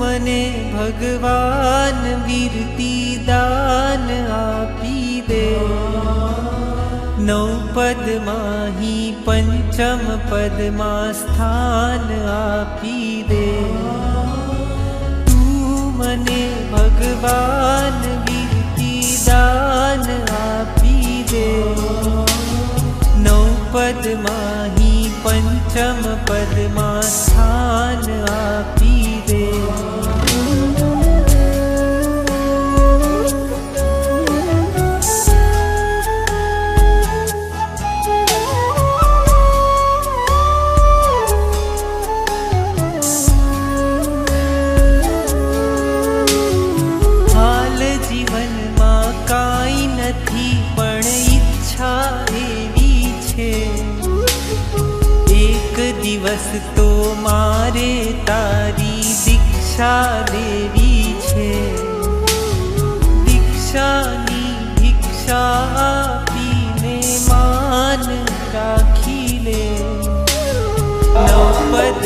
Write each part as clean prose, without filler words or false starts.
मने भगवान वीरती दान आपी दे। नौ पद माही पंचम पद मा स्थान आपी दे। तू मने भगवान वीरती दान आपी दे। नौ पद माही पंचम पद मा स्थान आपी दे। हाल जीवन मा काई नथी पण इच्छा एवी छे। एक दिवस तो मारे तारी दीक्षा लेवी छे। दीक्षानी भिक्षा आपीने मान राखी ले। नौ पद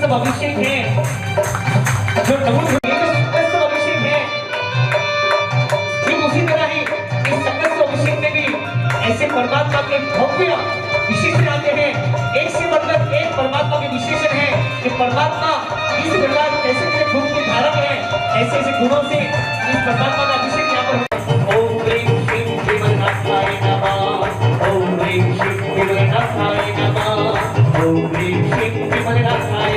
अभिषेक है, जो अभिषेक है, ठीक उसी तरह ही इस सकल अभिषेक में भी ऐसे परमात्मा के भव्य विशेषण आते हैं। एक से मतलब एक परमात्मा के विशेषण है कि परमात्मा इस प्रकार कैसे गुण के धारक है, ऐसे ऐसे गुणों से इस परमात्मा का अभिषेक यहाँ पर ओम ह्रीं श्रीं श्रीमन्नाथाय नमः। ओम ह्रीं श्रीं श्रीमन्नाथाय नमः। ओम ह्रीं श्रीं श्रीमन्नाथाय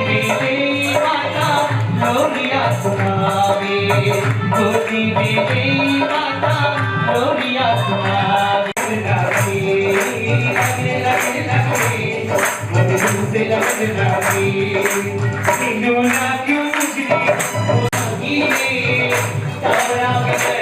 मेरी माता लोरिया सुनावे, गोदी में मेरी माता लोरिया सुनावे। लगे लगे लगे लगे तुमसे लगने लगे, ना क्यों मुझे तारा हमारा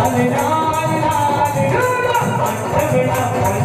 लाल लाल लाल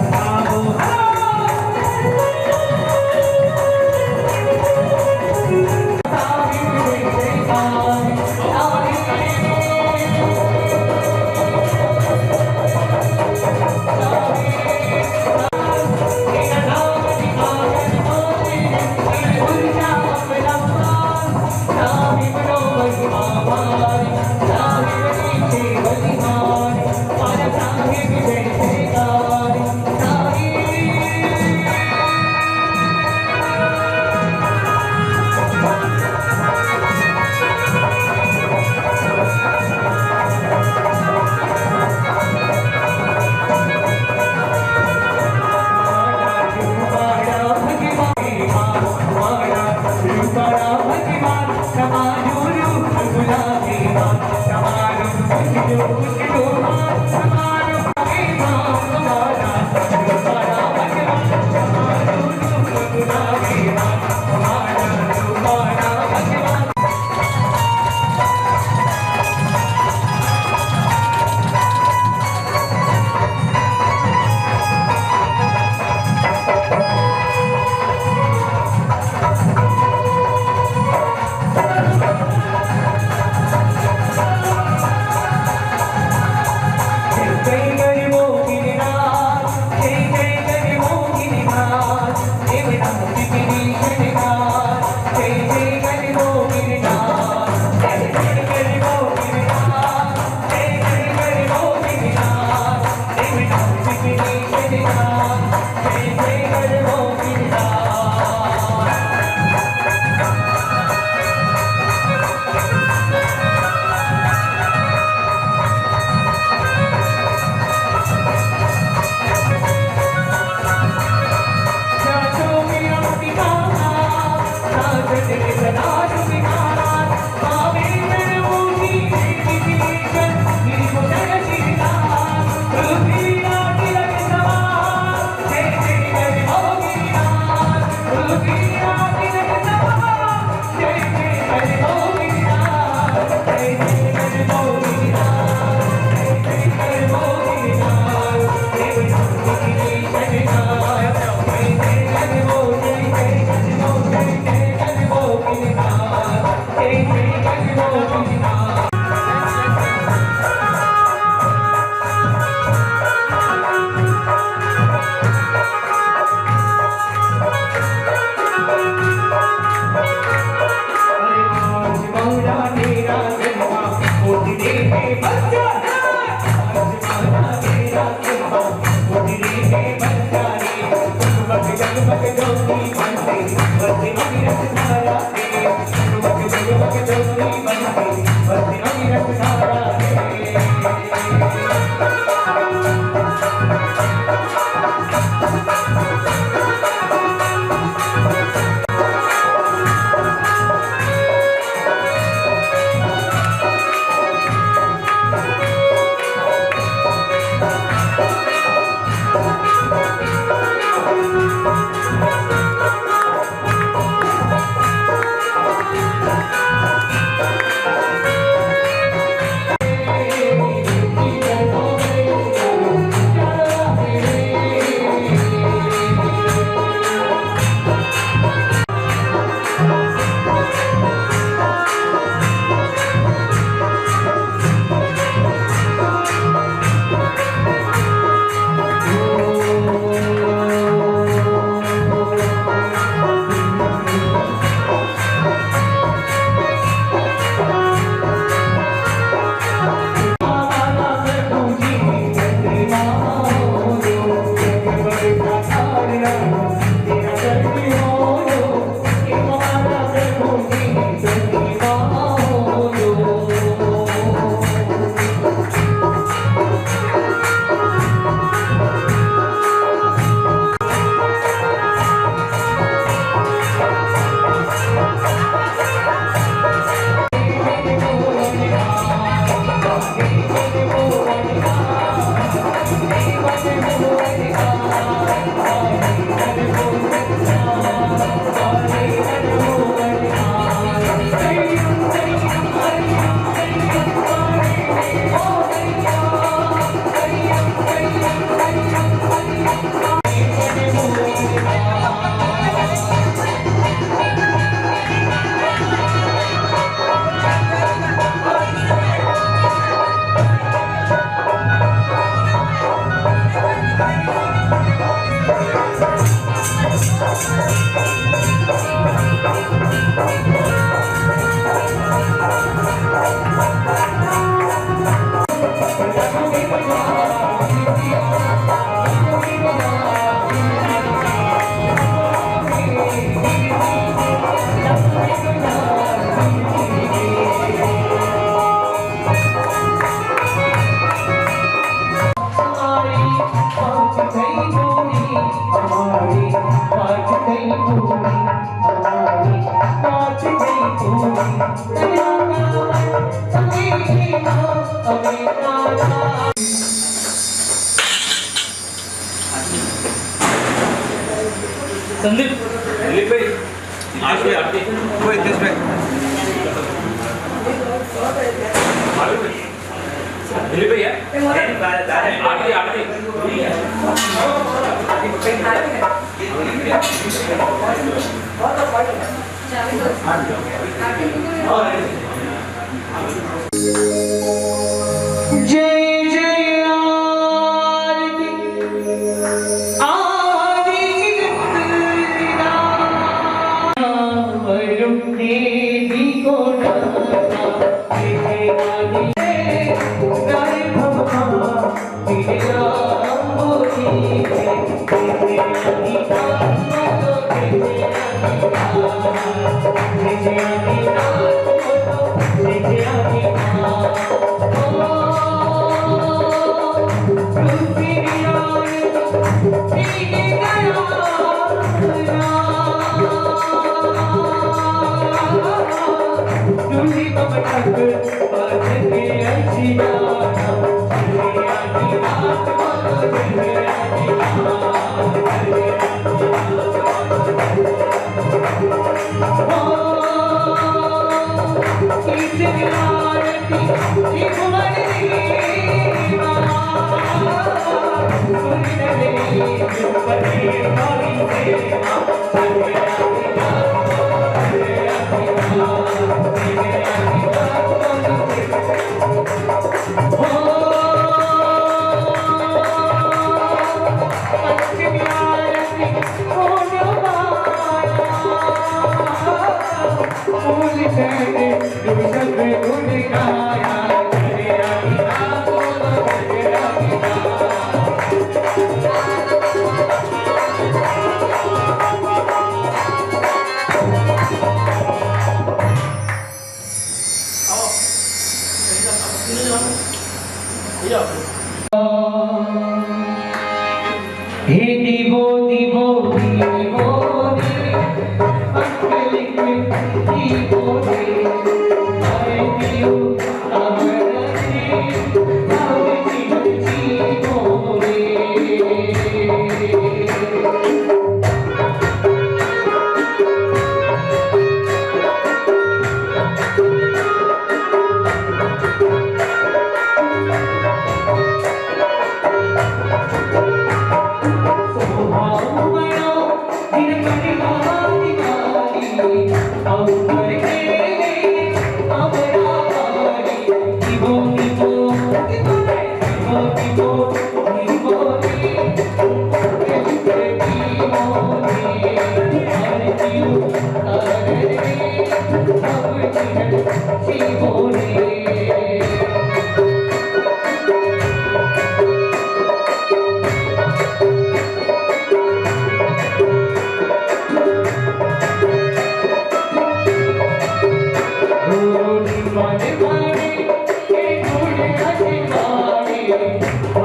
संदीप दिलीप भाई आगे आगे कोई देश में दिलीप भैया आगे आगे जय जय आरती आदि वरुण देवी को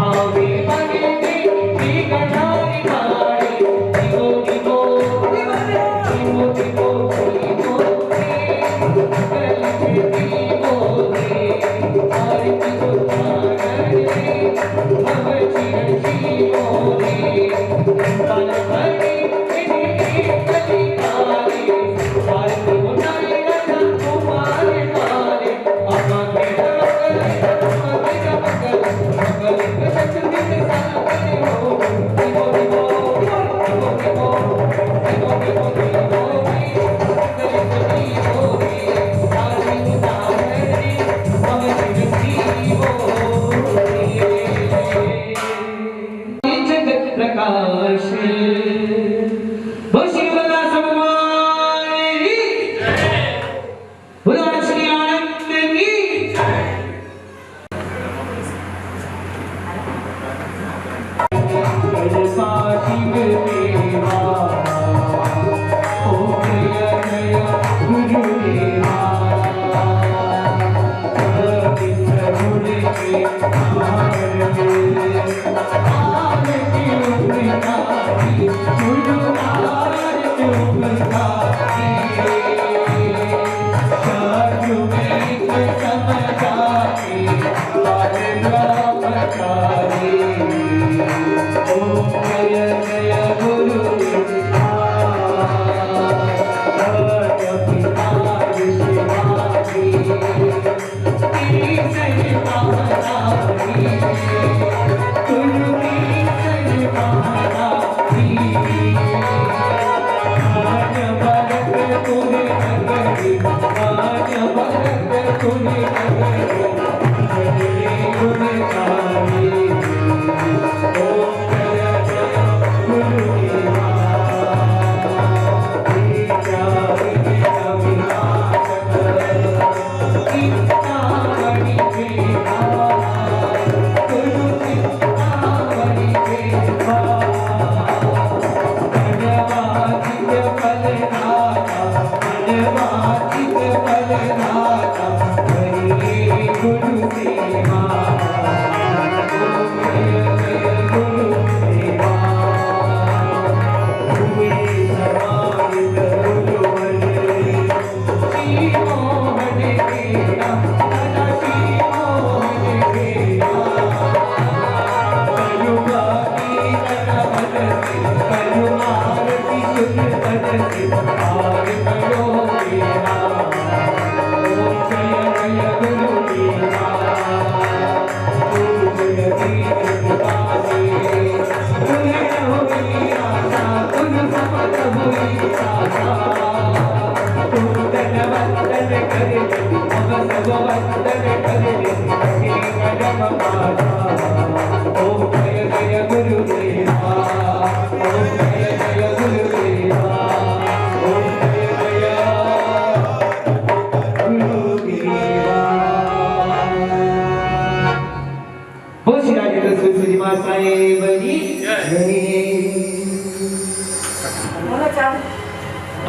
Ave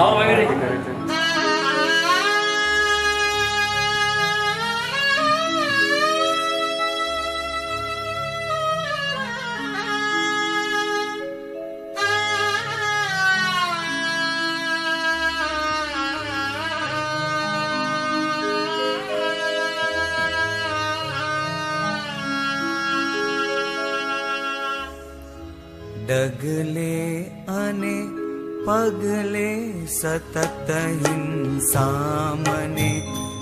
आओ वगैरह डगले आने पगले सतत हिंसा मने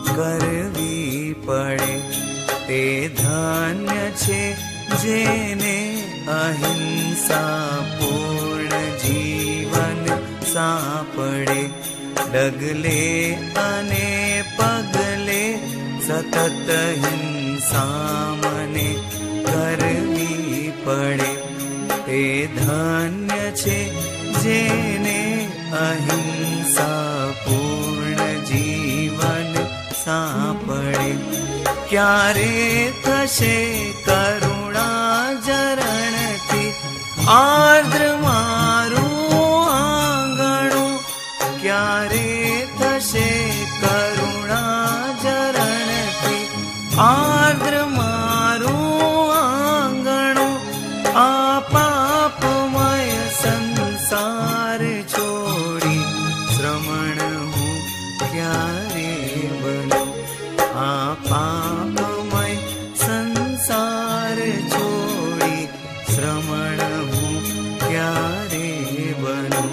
करवी पड़े ते धन्य छे जेने अहिंसा पूर्ण जीवन सापड़े। डगले आने पगले सतत हिंसा मने करवी पड़े ते धन्य छे जेने अहिंसा पूर्ण जीवन सापड़े। क्यारे थशे करुणा जरणथी आर्द्र मारू आंगणु। क्यारे थशे करुणा जरणथी आर्द्र मारू आंगणु। आ पापमय संसार छोड़ी श्रमण हूँ क्यारे बनूं। आ पापमय संसार छोड़ी श्रमण हूँ क्यारे बनूं।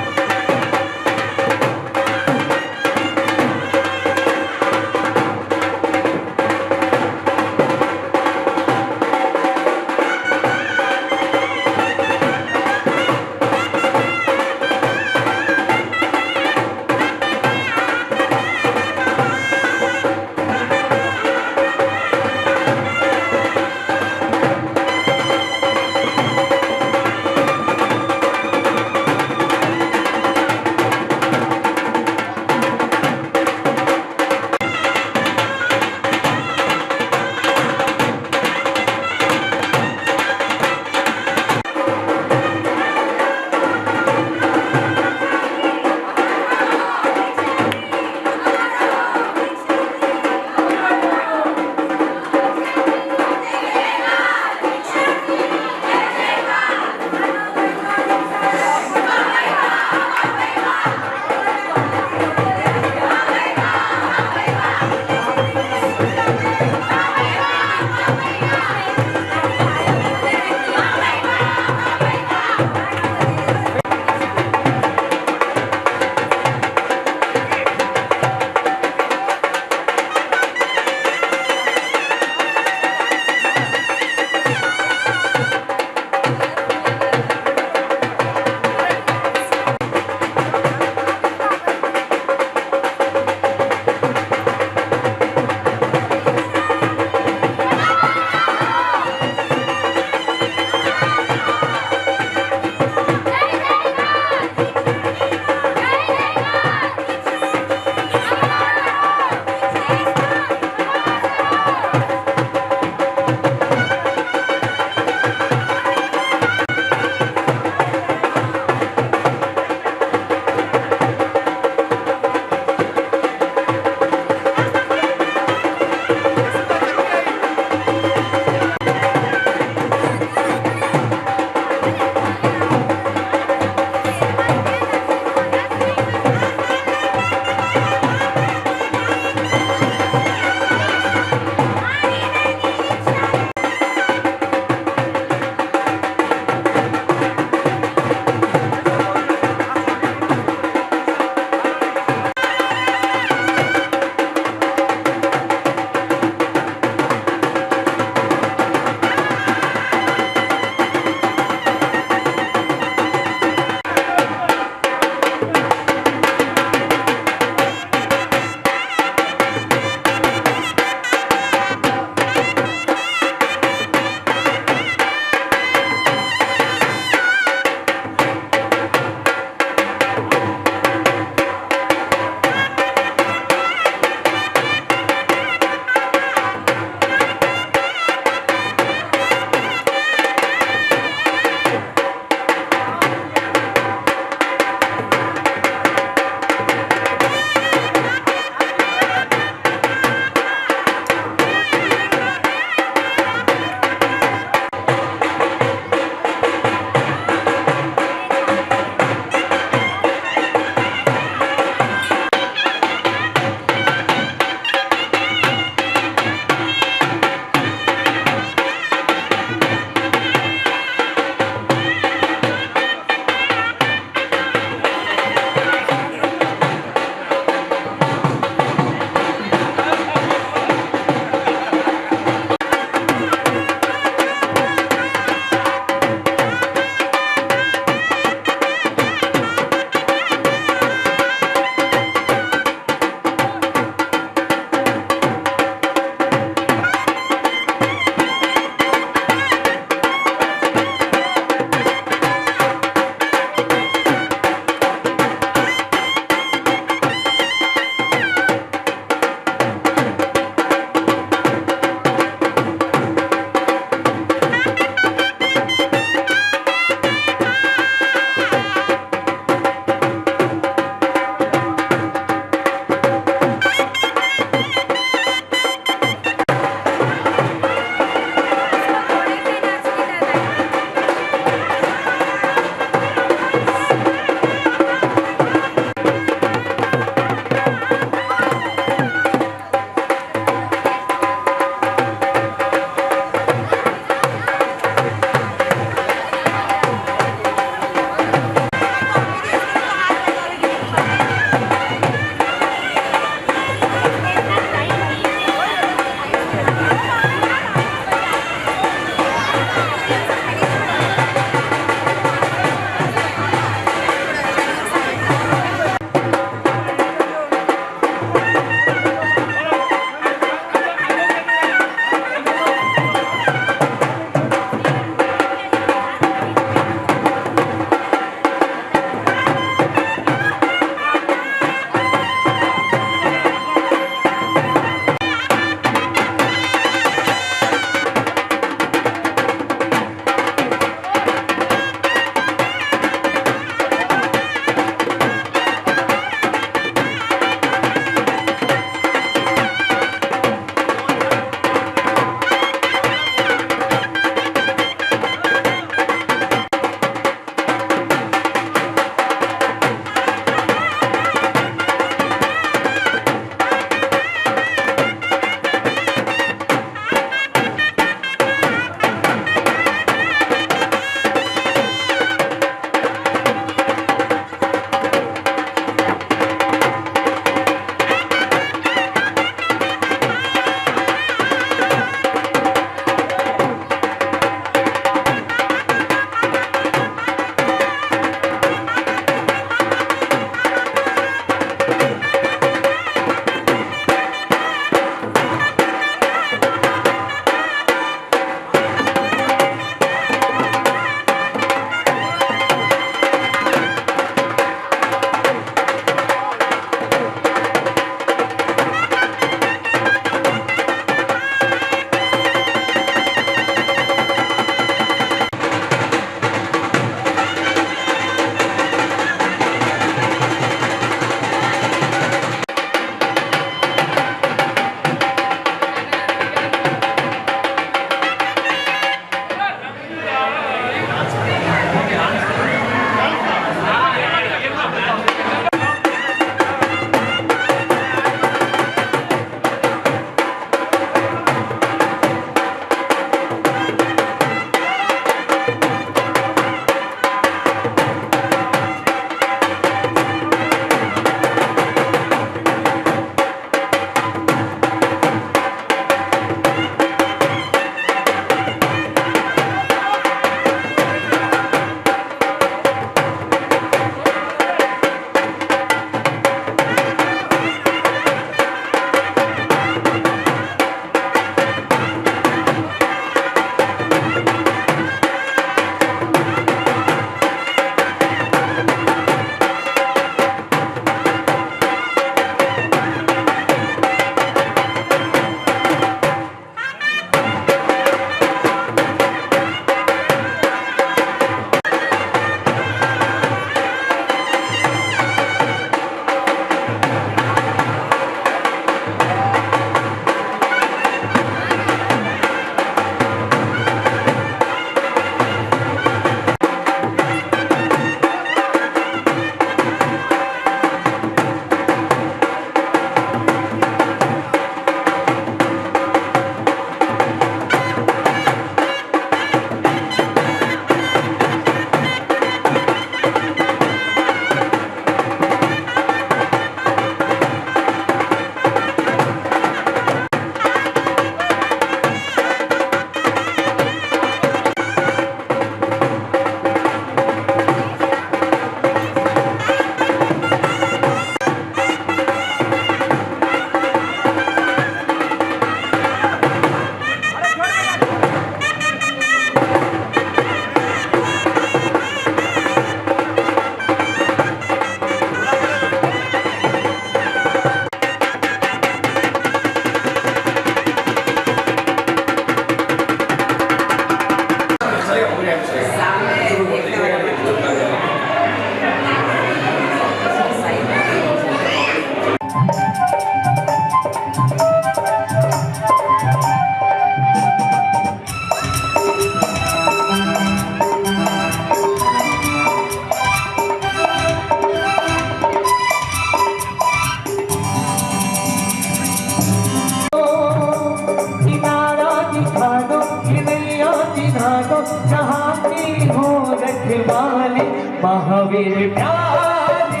महावीर प्यारे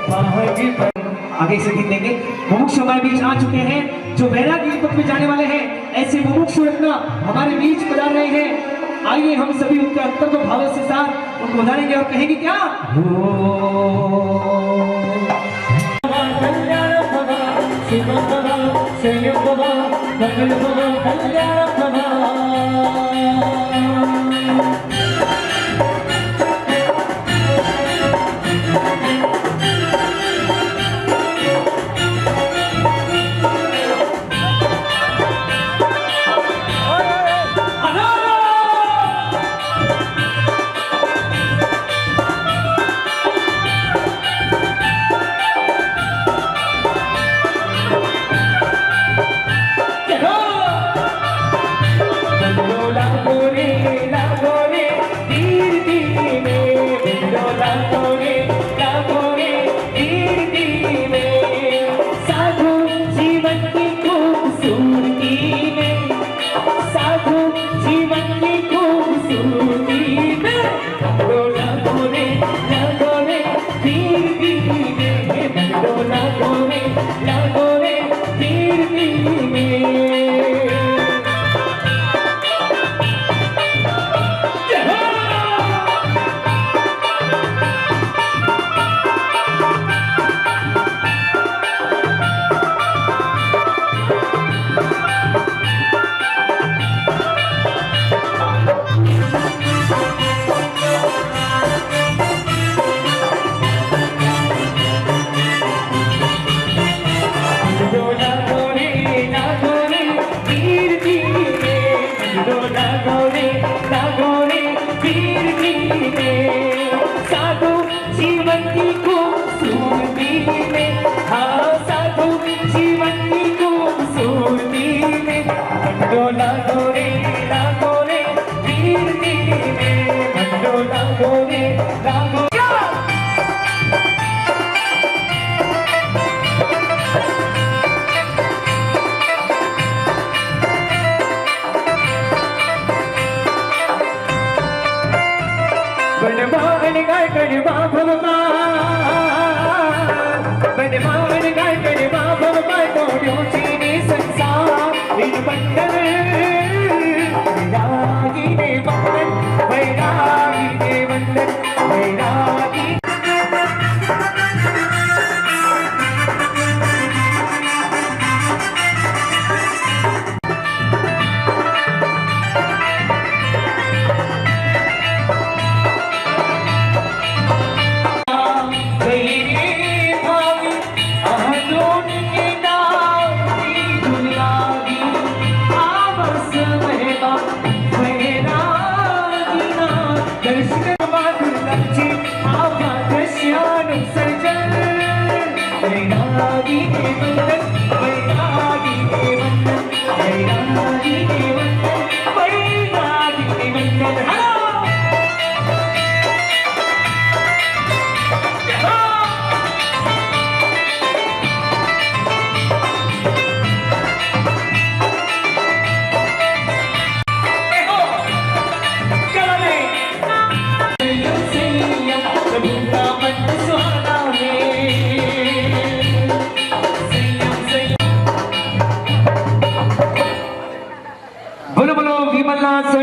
महावीर। आगे से गीत लेंगे। मुमुक्षु हमारे बीच आ चुके हैं, जो वैरागी पथ में जाने वाले हैं। ऐसे मुमुक्षु रत्ना हमारे बीच बजा रहे हैं। आइए हम सभी उनके अंतर को भाव से साथ उनको बजाएंगे और कहेंगे क्या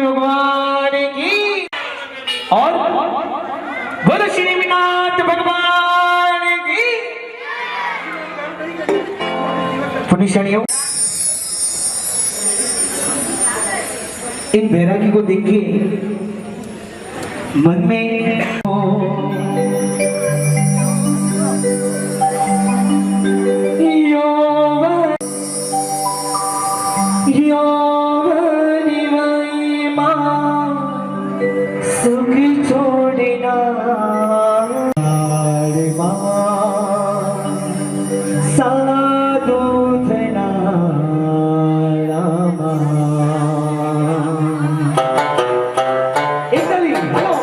भगवान की और बोलो श्रीनाथ भगवान की। पुण्यशालियों, इन बैरागी को देख के मन में सुख छोड़ना साधु धना इटली हेलो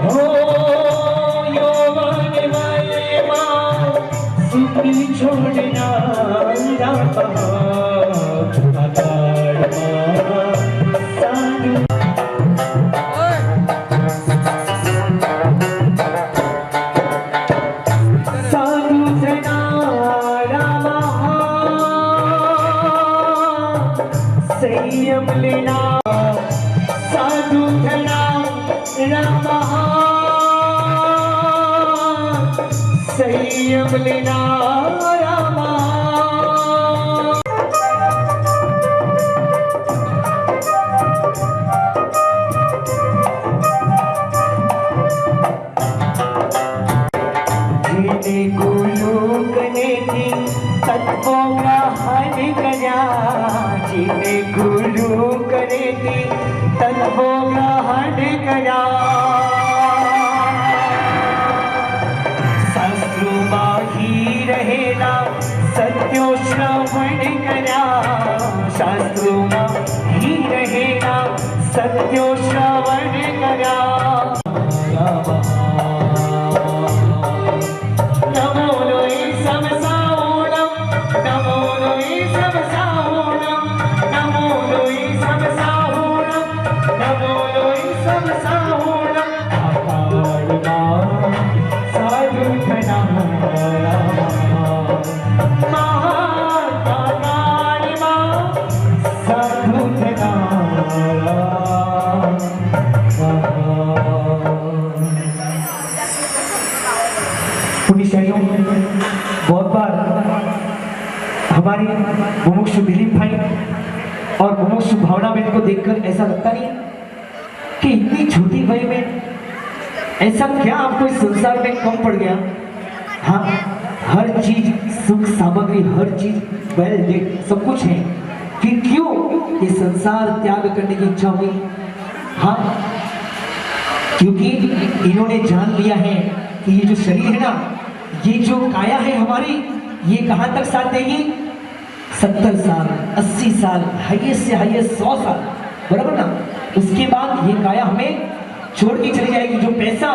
हो यौवन वाले माँ सुख छोड़ना संयम लेना रामा। जिने गुरु कने थी तत्वों का हर गया, जिने गुरु करे थी तत्वों का हर गया। शास्त्रों ही रहेला सत्यो श्रवण करा, शास्त्रों ही रहेला सत्यो श्रवण करा। नमो लोई सब साओणम, नमो लोई सब साओणम, नमो लोई सब साओणम, नमो लोई सब साओणम। आकारमा साधु घना महाकाकारिमा साधु घना। पुण्यशालियों, बहुत बार हमारी मुमुक्षु दिलीप भाई और मुमुक्षु भावना बहन को देखकर ऐसा लगता नहीं कि इतनी छोटी वय में ऐसा क्या आपको इस संसार में कम पड़ गया। हाँ, हर चीज सुख सामग्री, हर चीज वेल डेड सब कुछ है, फिर क्यों ये संसार त्याग करने की इच्छा हुई। हाँ, क्योंकि इन्होंने जान लिया है कि ये जो शरीर है ना, ये जो काया है हमारी, ये कहां तक साथ देगी। 70 साल 80 साल हाईएस्ट से हाईएस्ट 100 साल, बराबर ना। उसके बाद ये काया हमें छोड़ के चली जाएगी। जो पैसा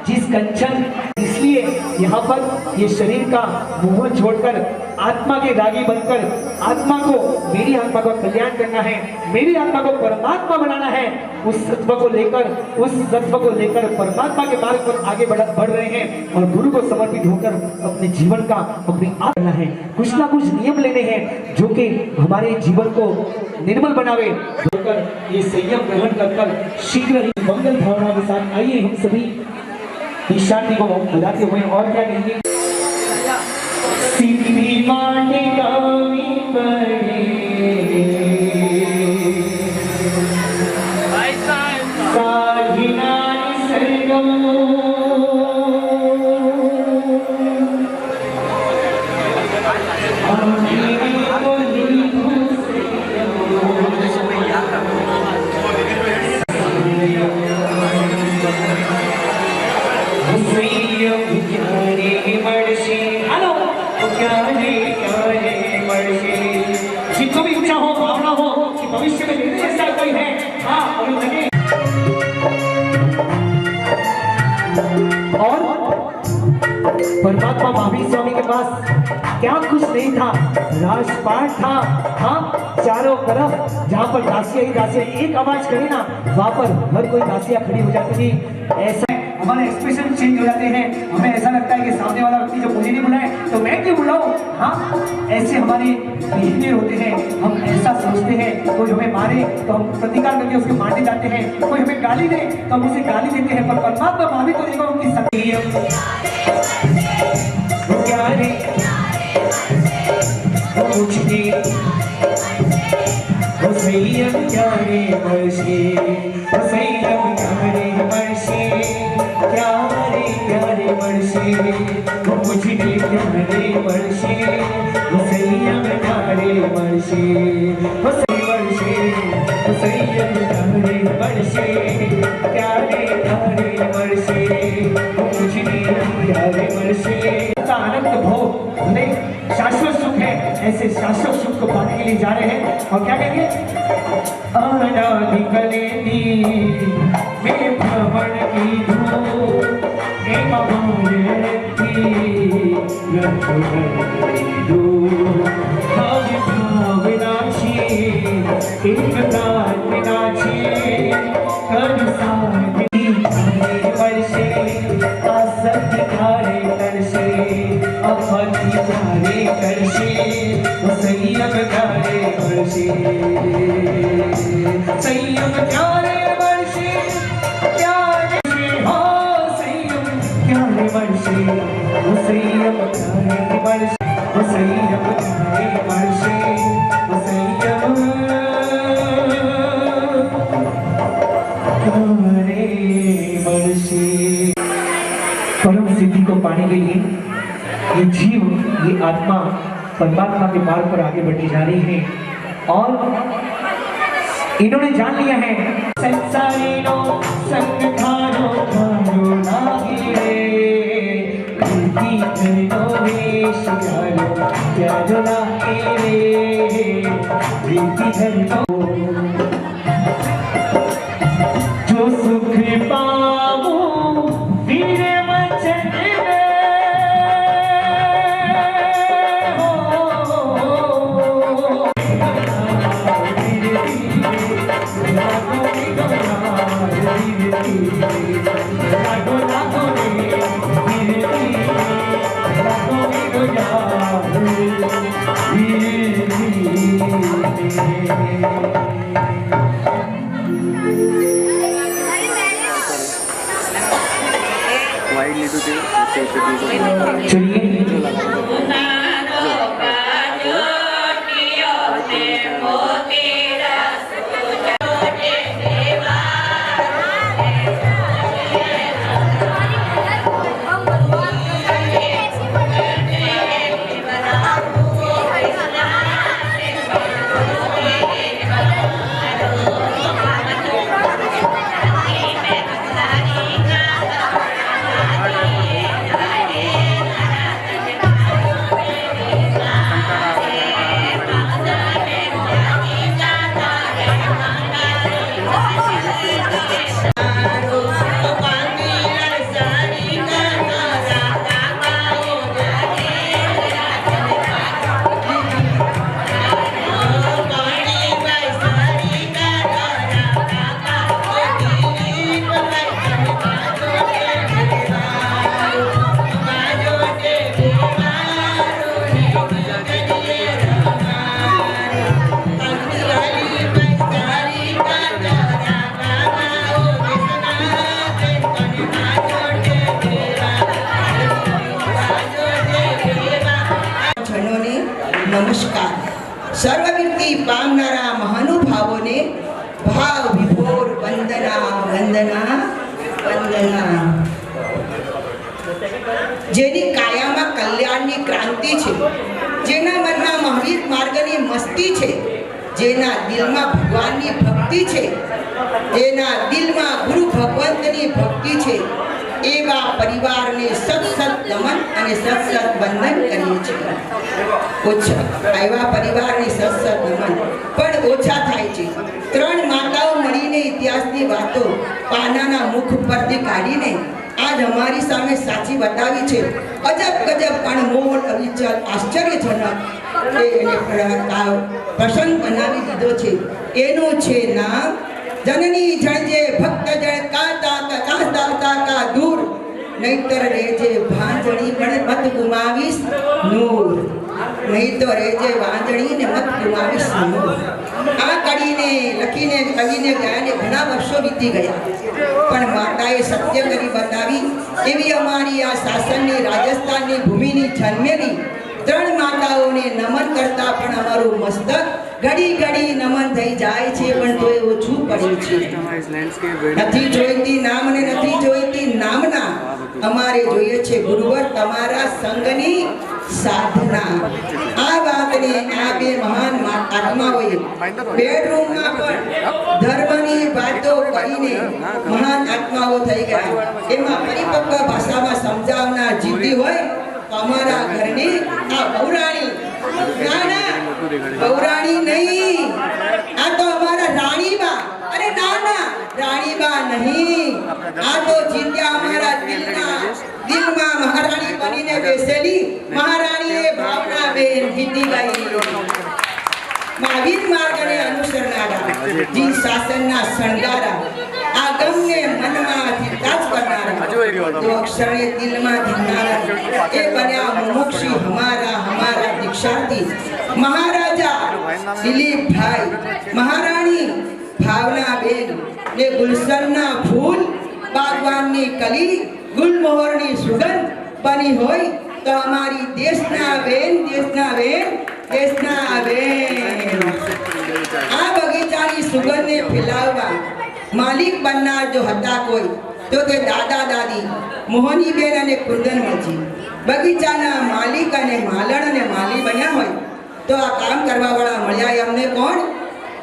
जिस कंचन, इसलिए यहाँ पर ये शरीर का मोह छोड़कर आत्मा के रागी बनकर आत्मा को, मेरी आत्मा का कल्याण करना है, मेरी आत्मा को परमात्मा बनाना है, उस सत्व को लेकर, उस सत्व को लेकर परमात्मा के मार्ग पर आगे बढ़ रहे हैं और गुरु को समर्पित होकर अपने जीवन का अपनी आत्मा है। कुछ ना कुछ नियम लेने हैं जो कि हमारे जीवन को निर्मल बनावे। ये संयम ग्रहण कर शीघ्र ही मंगल भावना के साथ आइए हम सभी ईशानी को बजाते हुए। और क्या कहेंगे। सीधी माटी गावी पड़े, साधिना सरगम, जिनको भी इच्छा हो, भावना हो कि भविष्य में मेरे जैसा कोई है, हाँ अभी लगे। और परमात्मा महावीर स्वामी के पास क्या कुछ नहीं था, राजपाट था। हाँ, चारों तरफ जहाँ पर दासियां ही दासियां एक आवाज करी ना, वहां पर हर कोई दासियां खड़ी हो जाती थी। ऐसा हमारे एक्सप्रेशन चेंज हो जाते हैं, हमें ऐसा लगता है कि सामने वाला व्यक्ति जो मुझे नहीं बुलाए तो मैं क्यों बुलाऊं। हाँ, ऐसे हमारे बिहेवियर होते हैं। हम ऐसा सोचते हैं, कोई हमें मारे तो हम प्रतिकार करके उसके मारने जाते हैं, कोई हमें गाली दे तो हम उसे गाली देते हैं। पर परमात्मा महावीर तो देखो उनकी संयम प्यारे वर्षे, संयम प्यारे वर्षे, प्यारे प्यारे वर्षे, मुझे प्यारे वर्षे, संयम प्यारे वर्षे, वर्षे, संयम प्यारे वर्षे, प्यारे प्यारे वर्षे, मुझे प्यारे वर्षे। आनंद भोग भले शाश्वत सुख है, ऐसे शाश्वत सुख को पाने के लिए जा रहे हैं। और क्या कहेंगे। अनादि कलेती में भ्रमण की धूप, एक भूलती विनाशी, एक काल विनाशी, कर साधि वर्षे, असत्य धारे करशे, अपति धारे करशे, संयम धारे वर्षे, संयम प्यारे वर्षे, प्यारे हो सिद्धि को पाने के लिए ये जीव, ये आत्मा परमात्मा के मार्ग पर आगे बढ़ती जा रही है और इन्होंने जान लिया है संसारीनो संग खारो खारो लागे रे प्रीति धनो वेश प्यारो प्यारो लागे रे प्रीति धनो जो सुख पावो वीर वचन नमस्कार। सर्वविद्ति पामनारा महानुभावोने भाव विभोर वंदना वंदना वंदना। जेनी कायामा कल्याणनी क्रांति छे, जेना मनमा महावीर मार्गनी मस्ती छे, जेना दिलमा भगवाननी भक्ति छे, जेना दिलमा गुरु भगवंतनी भक्ति छे, एवा परिवारने सत नमन અને સત વંદન કરીએ છીએ। ઓછા એવા પરિવારને સત નમન પણ ઓછા થાય છે। ત્રણ માતાઓ મળીને ઇતિહાસની વાતો પાનાના મુખ પરથી કાઢીને આજ અમારી સામે સાચી બતાવી છે। અજબ ગજબ અણમોલ અવિચલ આશ્ચર્યજનક એને પ્રસંગ બનાવી દીધો છે। એનું છે નામ जननी जणजे भक्त जण का दूर नहींतर रेजे भांजणी पण मत गुमावीस नूर नहीं तो रेजे वांजणी ने मत गुमावीस नूर। आ कड़ीने लखीने कविने गायने घणा वर्षो बीती गया पण माताए सत्य करी बतावी एवी अमारी आ शासननी राजस्थाननी भूमिनी जन्मेली त्रण माताओने नमन करता पण अमारू मस्तक घड़ी घड़ी नमन थई जाय छे पण तोय ओछું પડે છે। નથી જોઈતી નામને નથી જોઈતી નામના અમારે જોઈએ છે ગુરુવર તમારા સંગની સાધના। આ વાતને આ બે મહાન આત્માઓએ બેડરૂમમાં પણ ધર્મની વાતો કરીને મહાન આત્માઓ થઈ ગયા। એમાં પરિપક્વ ભાષામાં સમજાવનાર જીતી હોય તો અમારા ઘરની આ બહુરાણી ના ના बौराणी नहीं आ तो हमारा रानी बा। अरे ना ना रानी बा नहीं आ तो जीत्या हमारा दिल में महारानी बनी ने बेसेली महारानी ए भावना बेन जीती गई। महावीर मार्ग ने अनुसरनारा जी शासन ना शणगारा आगम ने मन में ताज करनारा तो अक्षर ने दिल में धरनारा ए बन्या मुमुक्षु हमारा हमारा दीक्षार्थी महाराजा दिलीप भाई महारानी भावना बेन ने गुलशनना फूल बागवाननी कली गुलमोहरनी सुगंध बनी होय तो हमारी देशना बेन आ बगीचानी सुगंध ने फैलाववा मालिक बननार जो हता कोई તો તે દાદા દાદી મોહનીબેન અને કુંદનવલજી બગીચાના માલિક અને માલણ અને માલી બન્યા હોય તો આ કામ કરવાવાળા મળ્યા એમને કોણ?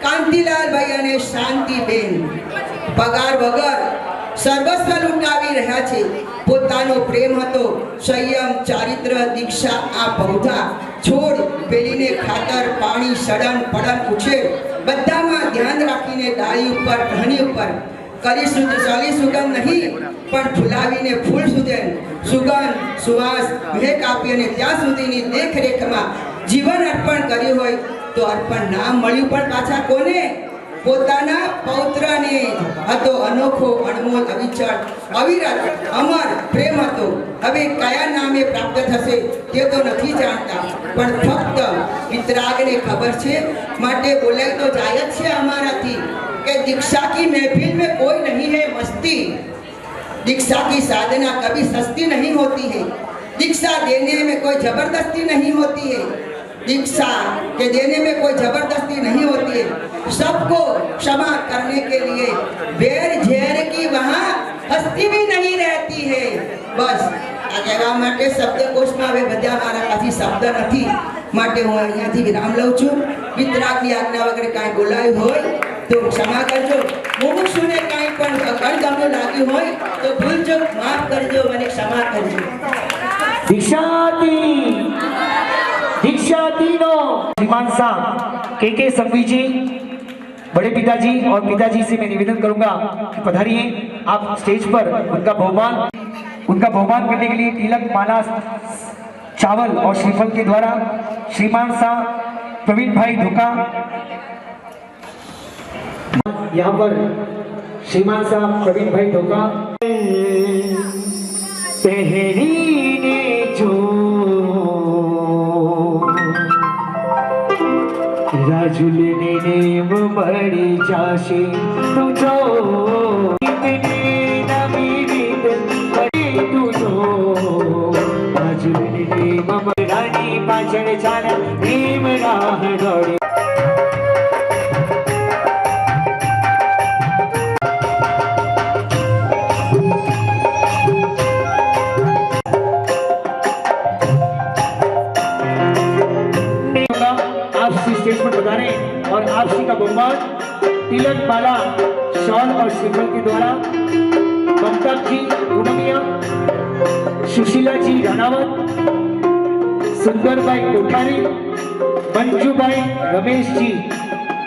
કાંતિલાલભાઈ અને શાંતિબેન. પગાર વગર સર્વસ્વ લૂંટાવી રહ્યા છે. પોતાનો પ્રેમ હતો, સંયમ, ચારિત્ર, દીક્ષા, આ બહુધા છોડ પેલીને ખાતર, પાણી, સડન પડન, ઉછેર બધામાં ધ્યાન રાખીને ડાળી ઉપર, ટહની ઉપર કરી ચાલી સુગંધ નહીં પણ ફૂલાવીને ફૂલ સુધી સુગંધ, સુવાસ, મહેક આપી અને ત્યાં સુધીની દેખરેખમાં જીવન અર્પણ કર્યું હોય તો અર્પણ નામ મળ્યું પણ પાછા કોને? પોતાના પૌત્રને. હતો અનોખો, અણમોલ, અવિચળ, અવિરત, અમર પ્રેમ હતો. હવે કયા નામે પ્રાપ્ત થશે તે તો નથી જાણતા, પણ ફક્ત વિતરાગને ખબર છે. માટે બોલાય તો જાય જ છે અમારાથી कि दीक्षा की महफिल में कोई नहीं है मस्ती, दीक्षा की साधना कभी सस्ती नहीं होती है, दीक्षा देने में कोई जबरदस्ती नहीं होती है, दीक्षा के देने में कोई जबरदस्ती नहीं होती है, सबको क्षमा करने के लिए बैर झेर की वहाँ हस्ती भी नहीं रहती है. बस આ કહેવા માટે શબ્દકોશમાં હવે બધા મારા પાસે શબ્દ નથી, માટે હું અહીંયાથી વિરામ લઉં છું. વિતરાગની આજ્ઞા વગર કાંઈ બોલાયું હોય તો ક્ષમા કરજો. મુમુક્ષુને કાંઈ પણ અકળગમનું લાગ્યું હોય તો ભૂલચૂક માફ કરજો, મને ક્ષમા કરજો. दीक्षा तीनों श्रीमान साहब के संघवी जी, बड़े पिताजी और पिताजी से मैं निवेदन करूंगा कि पधारिए आप स्टेज पर. उनका बहुमान करने के लिए तिलक, माला, चावल और श्रीफल के द्वारा श्रीमान साहब प्रवीण भाई धोका. यहाँ पर श्रीमान साहब प्रवीण भाई धोका पहरी ने जो राजुलने नेम बड़ी जाशे तुझो इतने नमीरित बड़ी तुझो राजुलने नेम रानी पाचन चाल नेम राह डोरे. और आप श्री का बहुमान तिलक, माला, शॉल और श्रीफल के द्वारा ममता जी पूनमिया, सुशीला जी राणावत, सुंदर भाई कोठारी, मंजू भाई रमेश जी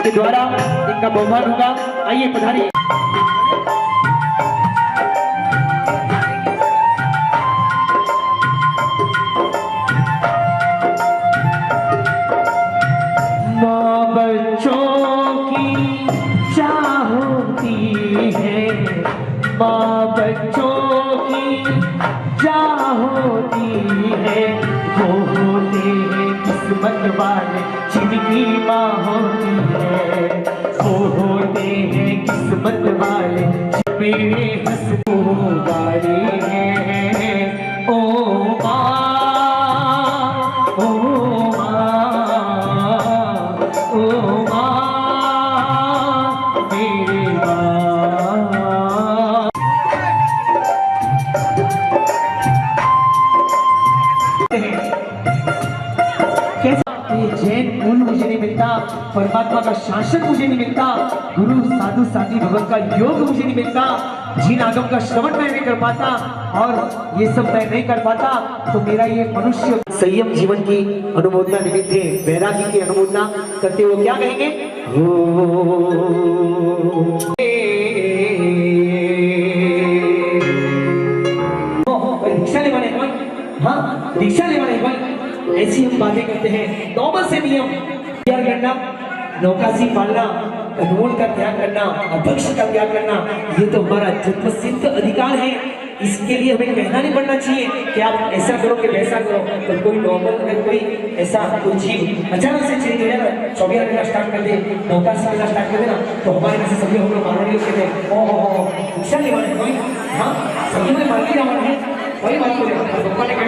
के द्वारा इनका बहुमान होगा. आइए पधारिए. माँ बच्चों की चाह होती है, वो होते हैं किस्मत वाले जिनकी माँ होती है, वो होते हैं किस्मत वाले मेरे हंसो वाले हैं. ओ माँ, ओ माँ, ओ माँ मेरे जैन मूल मुझे नहीं मिलता, परमात्मा का शासन मुझे नहीं मिलता, गुरु साधु साथी भगवान का योग मुझे नहीं मिलता, जिन आगम का श्रवण मैं नहीं कर पाता और ये सब मैं नहीं कर पाता, तो मेरा ये मनुष्य संयम जीवन की अनुमोदना निमित्त है. वैरागी की अनुमोदना करते हुए क्या कहेंगे? दीक्षा लेवाने भाई, हाँ दीक्षा लेवाने भाई, ऐसी हम बातें करते हैं. नॉर्मल से नियम त्याग करना, नौकासी पालना, अनमोल का त्याग करना, अभक्ष का त्याग करना, ये तो हमारा जन्मसिद्ध अधिकार है. इसके लिए हमें कहना नहीं पड़ना चाहिए कि आप ऐसा करो कि वैसा करो. तो कोई नॉर्मल अगर कोई ऐसा कोई जीव अचानक से चेंज हो जाए ना, 24 घंटा स्टार्ट कर दे, नौकासी करना स्टार्ट कर दे ना, तो हमारे जैसे सभी हम लोग मानवीय कहते हैं ओ दीक्षा लेवाने कोई, हाँ सभी में मानवीय जाना है. वही बात को भगवान ने कहा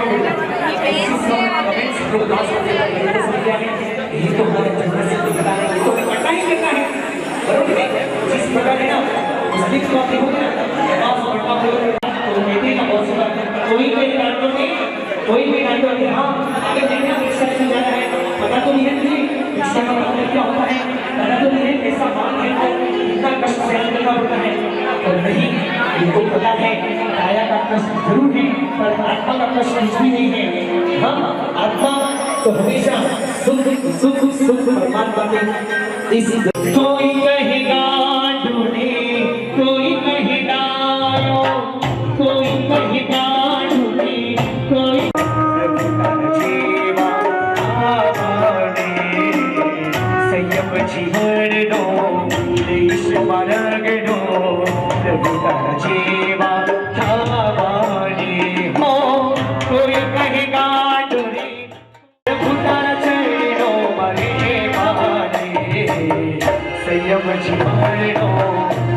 ये तो हमारे जन्म से दिखता है, ये तो करना ही करना है. बरोबर है. जिस प्रकार है ना, उसकी तो आप देखोगे ना कोई डांटो नहीं, कोई भी डांटो नहीं। हाँ आगे जाना रिक्शा से जाना है, पता तो नहीं है तुझे रिक्शा का मतलब क्या होता है, पता तो नहीं है कैसा माल है तो इतना कष्ट सहन करना पड़ता है। और नहीं, इनको पता है काया का कष्ट जरूर है पर आत्मा का कष्ट कुछ भी नहीं है। हम आत्मा तो हमेशा सुख सुख सुख परमात्मा के इस कोई कहेगा ढूंढे, कोई कहेगा आयो, कोई कहेगा ढूंढे, कोई जीवा आवाने संयम जीवन नो देश मार्ग नो रघुतर जीवा आवाने हो कोई कहेगा ढूंढे रघुतर चरणो मरे माने संयम जीवन नो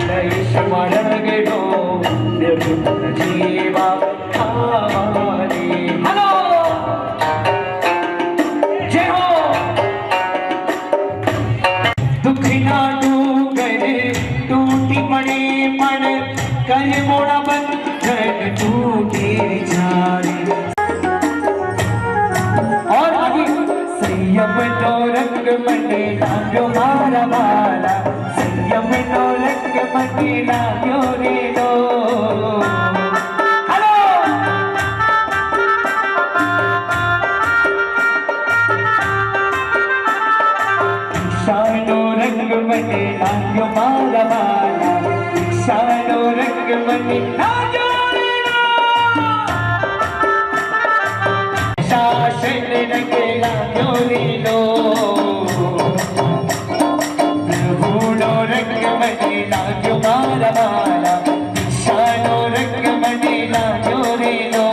देश मार्ग नो रघुतर जीवा आवाने। हेलो जय हो। दुख ना डूंगर टूटी पड़े मन कर मोड़ा बंधन टूटे जाए। और आगे संयम नो रंग मने लाग्यो मारा वाला, संयम नो रंग मने लाग्यो रे नो। शानो रंग मने लाग्यो मारा वाला, शानो रंग मने लाग्यो रे नो। शासन रंग लाग्यो रे नो, प्रभुनो रंग मने लाग्यो मारा वाला, शानो रंग मने लाग्यो रे नो,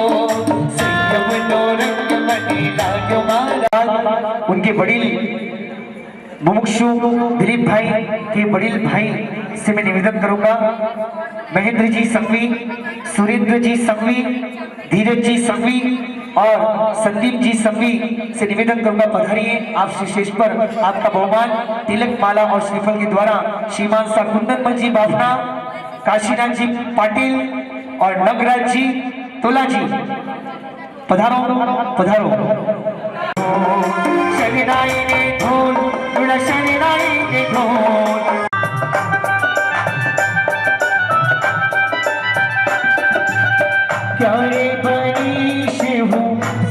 संयमनो रंग मने लाग्यो मारा। उनके वडील मुमुक्षु दिलीप भाई के वडील भाई से मैं निवेदन करूंगा, महेंद्र जी संघवी, सुरेंद्र जी संघवी, धीरज जी संघवी और संदीप जी संघवी से निवेदन करूंगा पधारिए। आप श्री शेष पर आपका बहुमान तिलक माला और श्रीफल के द्वारा श्रीमान सा कुंदन जी बाफना, काशीनाथ जी पाटिल और नगराज जी तोला जी पधारो पधारो। शनिराई ने ढोल गुड़ा शनिराई ने ढोल, क्यारे बनी शिवू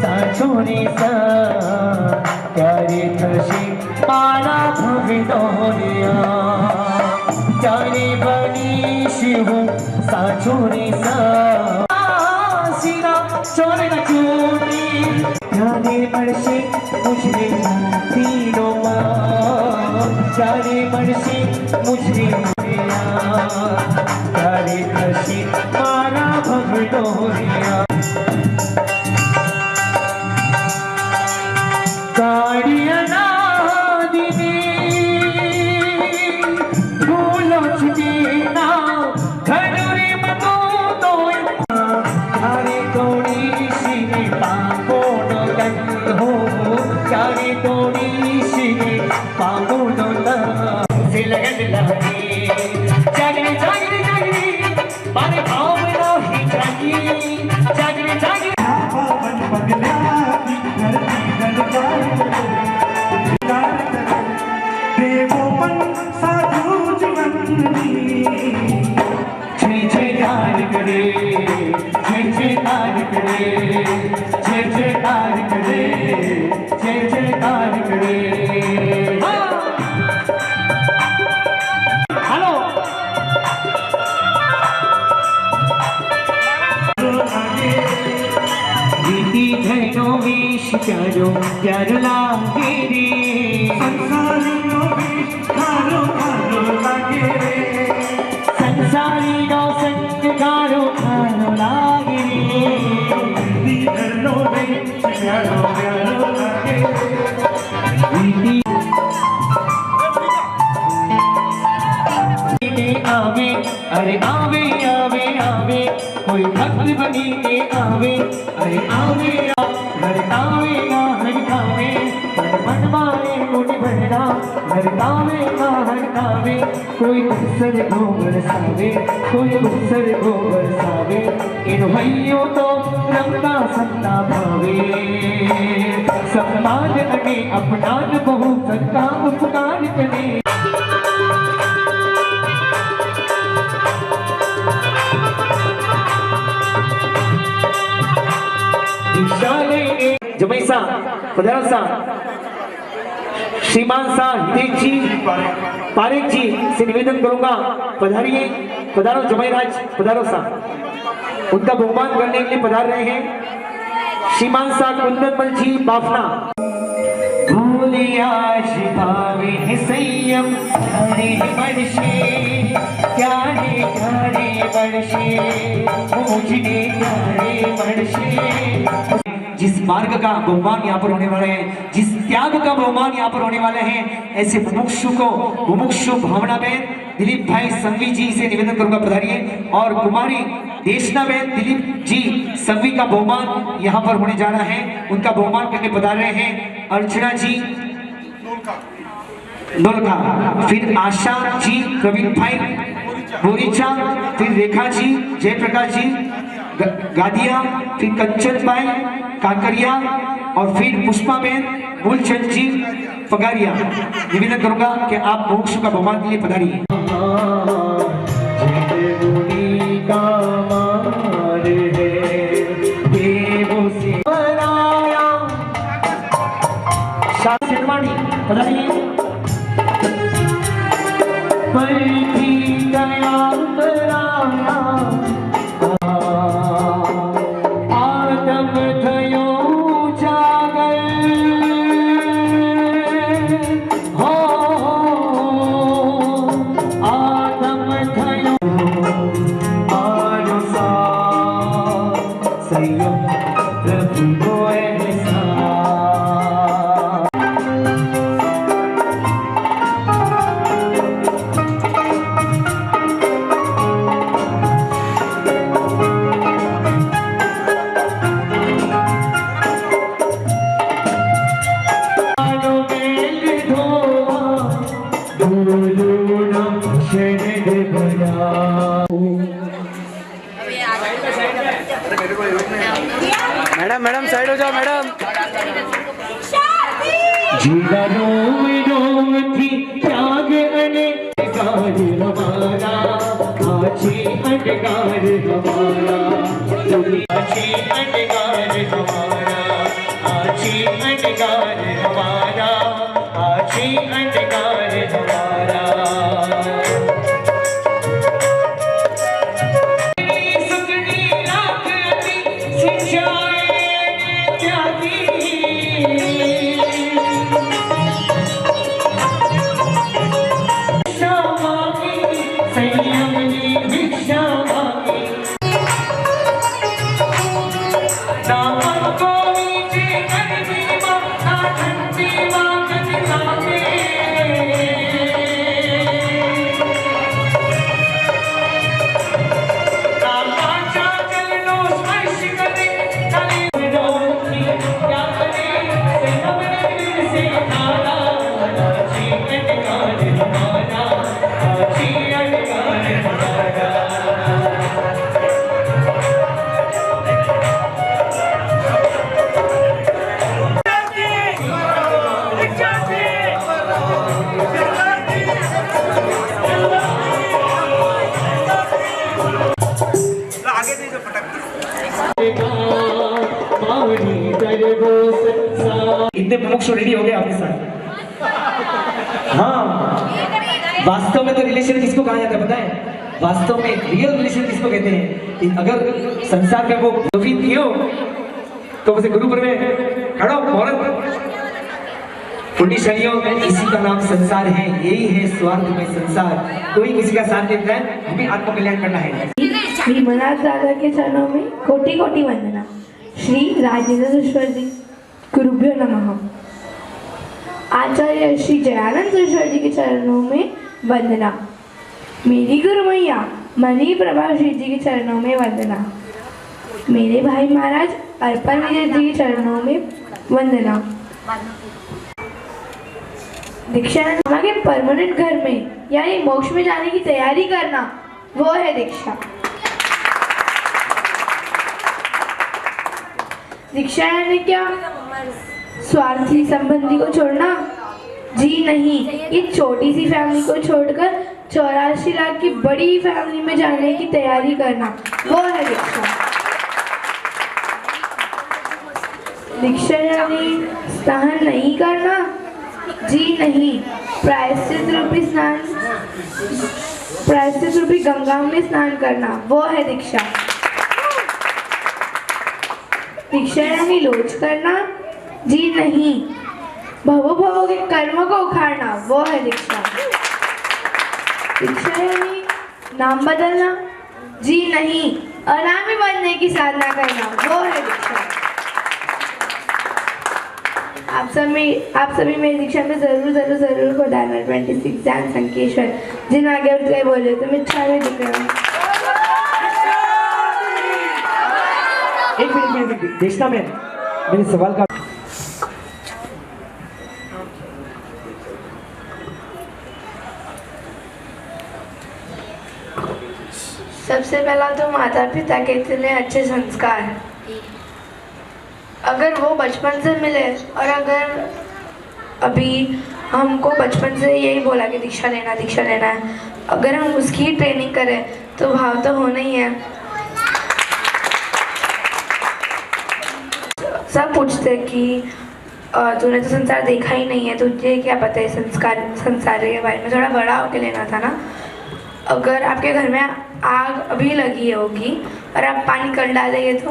साचोरी सा, क्यारे थशी पाला भविदोरिया, क्यारे बनी शिवू साचोरी सा, सीना चोरे न चोरी जाने मर्शी मुझे तीनों माँ, जाने मर्शी मुझे मेरा, जाने मर्शी मारा भगडोरिया। गाड़ियाँ दिने भूलो छुटे ना घड़ूरी मतो तो हरे कोड़ी सीने पापो नो तन हो, चारे कोड़ी सीने पापो नो तन से लगन लगे जागरे जागरे जागरे मारे भाव नो ही जागी जागरे जागरे पवन पगला धरती देवोपन साधु जीवनी जय जयकार करे, जय जयकार करे, जय जयकार करे, जय जयकार करे। हेलो रीति धनो वेश प्यारो प्यारो लागे रे, संसारी नो वेश खारो खारो लागे रे, संसारी नो संग खारो खारो लागे रे, रीति धनो वेश प्यारो प्यारो लागे रीति आवे अरे आवे आवे आवे कोई भक्त बनी के आवे, अरे आवे घर आवे ना हर खावे मन मारे मुनि भरना हरतावे माँ हरतावे, कोई कुसर को बरसावे, कोई कुसर को बरसावे, इन भैयों तो रमता सत्ता भावे। समाज अने अपनान बहु सरका उपकार करे। जमैसा पधारसा श्रीमान सा हितेश जी पारेख जी से निवेदन करूंगा, पधारिए, पधारो जमैराज, पधारो सा। उनका बहुमान करने के लिए पधार रहे हैं श्रीमान सा कुंदनमल जी बाफना। भूलिया शिभावे संयम हरे वर्षे, प्यारे प्यारे वर्षे, मुझे प्यारे वर्षे। जिस मार्ग का बहुमान यहाँ पर होने वाले हैं, जिस त्याग का बहुमान यहाँ पर होने वाले हैं, ऐसे मुमुक्षु भावना बहन दिलीप भाई संघवी जी से निवेदन करूंगा, पधारिए। और कुमारी देशना बहन दिलीप जी संघवी का बहुमान यहाँ पर होने जा रहा है, उनका बहुमान करके पधार रहे हैं अर्चना जी नोलखा, फिर आशा जी प्रवीण भाई बोरीचा, फिर रेखा जी जयप्रकाश जी गादिया, फिर कंचन भाई काकरिया और फिर पुष्पा बेन मूलचंद जी पगारिया। निवेदन करूंगा कि आप मोक्ष का बहुमान के लिए पधारिए। पधारिए। मैडम मैडम साइड हो जाओ मैडम। जीवनो विनोद थी त्याग अने गार हमारा, आछी अंधकार हमारा, आछी अंधकार हमारा, आछी अंधकार हमारा, आछी अंधकार हमारा। इतने मुमुक्षु रेडी हो गए आपके साथ। हाँ, वास्तव में तो रिलेशन किसको कहा जाता है पता है? वास्तव में रियल रिलेशन किसको कहते हैं? कि अगर संसार में वो थियो तो उसे गुरु पर में खड़ो औरत पुण्यशालियों में इसी का नाम संसार है। यही है स्वार्थ में संसार। कोई किसी का साथ देता है, हमें आत्म कल्याण करना है। भीमनाथ दादा के चरणों में कोटि कोटि वंदना। श्री राजेंद्र ईश्वर जी गुरुभ्यो नमः। आचार्य श्री जयानंद ईश्वर जी के चरणों में वंदना। मेरी गुरु मैया मणि प्रभा श्री जी के चरणों में वंदना। मेरे भाई महाराज अर्पण विजय जी के चरणों में वंदना। दीक्षा मामा के परमानेंट घर में यानी मोक्ष में जाने की तैयारी करना, वो है दीक्षा। दीक्षा यानी क्या? स्वार्थी संबंधी को छोड़ना? जी नहीं, इस छोटी सी फैमिली को छोड़कर 84 लाख की बड़ी फैमिली में जाने की तैयारी करना, वो है दीक्षा। दीक्षा यानी स्नान नहीं करना? जी नहीं, प्रायश्चित रूपी गंगा में स्नान करना, वो है दीक्षा। दीक्षा यानी लोच करना? जी नहीं, भवों के कर्म को उखाड़ना, वो है दीक्षा। दीक्षा यानी नाम बदलना? जी नहीं, अनामी बनने की साधना करना, वो है दीक्षा। आप सभी मेरी दीक्षा में जरूर खुदाना 26 जान संकेश्वर जिन आगे उठ गए बोले तो मैं इच्छा में दिख रहा हूँ। एक मिनट देखना, मैं मेरे सवाल का सबसे पहला तो माता पिता के इतने अच्छे संस्कार, अगर वो बचपन से मिले और अगर अभी हमको बचपन से यही बोला कि दीक्षा लेना है, अगर हम उसकी ट्रेनिंग करें तो भाव तो होना ही है। सब पूछते कि तूने तो संसार देखा ही नहीं है, तुझे क्या पता है संसार के बारे में, थोड़ा बड़ा होके लेना था ना। अगर आपके घर में आग अभी लगी होगी और आप पानी कर डालेंगे तो